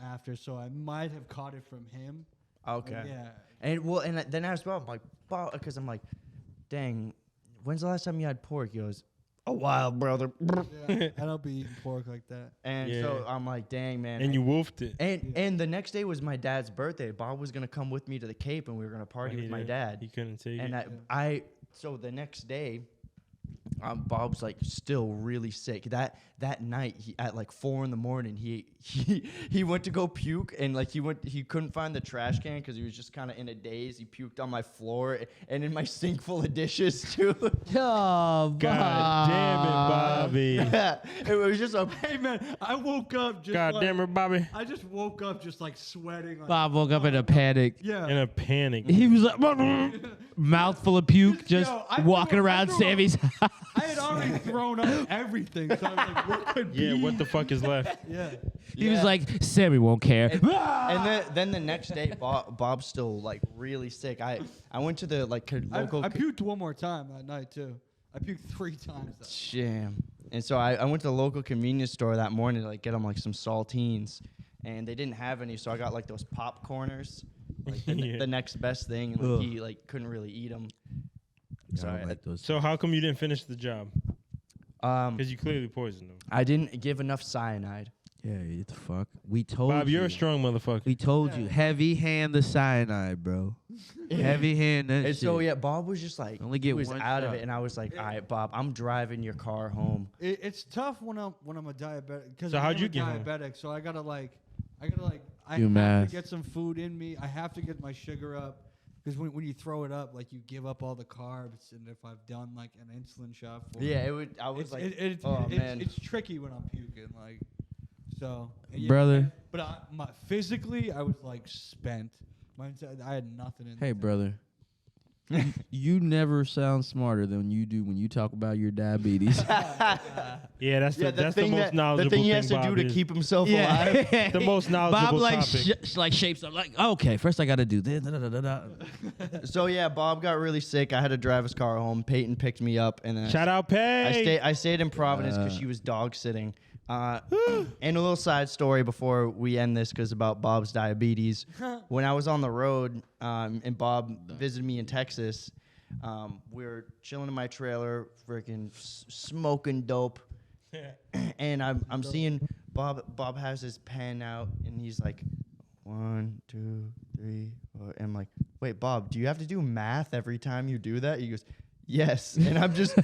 after, so I might have caught it from him. Okay. Yeah. And then I was I'm like, because I'm like, dang, when's the last time you had pork? He goes, a while, brother. Yeah. I don't be eating pork like that. And Yeah. so I'm like, dang, man. and you wolfed it. And the next day was my dad's birthday. Bob was gonna come with me to the Cape, and we were gonna party with my dad. He couldn't take And it. so the next day, Bob's like still really sick. That night at like 4 a.m. he went to go puke and like he couldn't find the trash can because he was just kind of in a daze. He puked on my floor and in my sink full of dishes too. Oh, God damn it, Bobby. Yeah, it was just a Hey man, I woke up just God like, damn it, Bobby. I just woke up just like sweating. Like, Bob woke up in a panic. yeah. In a panic. He was like, mouthful of puke, just Yo, I walking threw- I around threw Sammy's house. I had already thrown up everything, so I was like, what could be? Yeah, what the fuck is left? Yeah. He was like, Sammy won't care. and then the next day Bob's still like really sick. I went to the like local I puked one more time that night too. I puked 3 times. That Sham. And so I went to the local convenience store that morning to like get them like some saltines, and they didn't have any, so I got like those popcorners, like Yeah. the next best thing. And like, he like couldn't really eat them. So I like those. So how come you didn't finish the job? Um, Because you clearly poisoned him. I didn't give enough cyanide. Yeah, what the fuck? We told Bob, you. you're a strong motherfucker. We told you. Heavy hand the cyanide, bro. Heavy hand that And shit. so yeah, Bob was just like Only get he was one out of shot. it, and I was like, all right, Bob, I'm driving your car home. It's tough when I'm a diabetic because So I'm how'd you a get home? diabetic. So I gotta I Do have math. to get some food in me. I have to get my sugar up because when you throw it up, like you give up all the carbs. And if I've done like an insulin shot, for Yeah, it would. I was it's, like, it's, man. it's tricky when I'm puking, like so. Yeah, Brother. But physically, I was like spent. I had nothing in. Hey, brother. You never sound smarter than you do when you talk about your diabetes. Yeah, that's the most the knowledgeable thing he has to Bob do to is. keep himself alive. The most knowledgeable Bob like topic. like shapes up like, okay, first I got to do this. Da, da, da, da, da. So yeah, Bob got really sick. I had to drive his car home. Peyton picked me up, and then Shout out Pay. I stayed in Providence because she was dog sitting. And a little side story before we end this, because about Bob's diabetes. When I was on the road, and Bob visited me in Texas, we were chilling in my trailer, freaking smoking dope, and I'm seeing Bob has his pen out, and he's like, 1, 2, 3, 4. And I'm like, wait, Bob, do you have to do math every time you do that? He goes, yes. And I'm just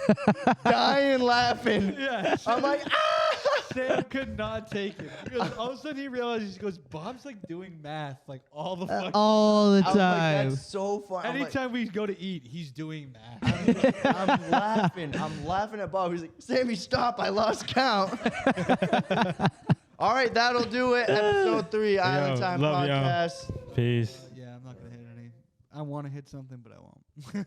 dying laughing. Yeah. I'm like, Sam could not take it. Because all of a sudden he realizes, he goes, Bob's like doing math like all the fucking All the I was like, time. that's so fun. I'm like, Anytime we go to eat, he's doing math. I'm laughing. I'm laughing at Bob. He's like, Sammy, stop. I lost count. All right, that'll do it. Episode 3, Island Time love y'all. Podcast. Peace. Yeah, I'm not going to hit any. I want to hit something, but I won't.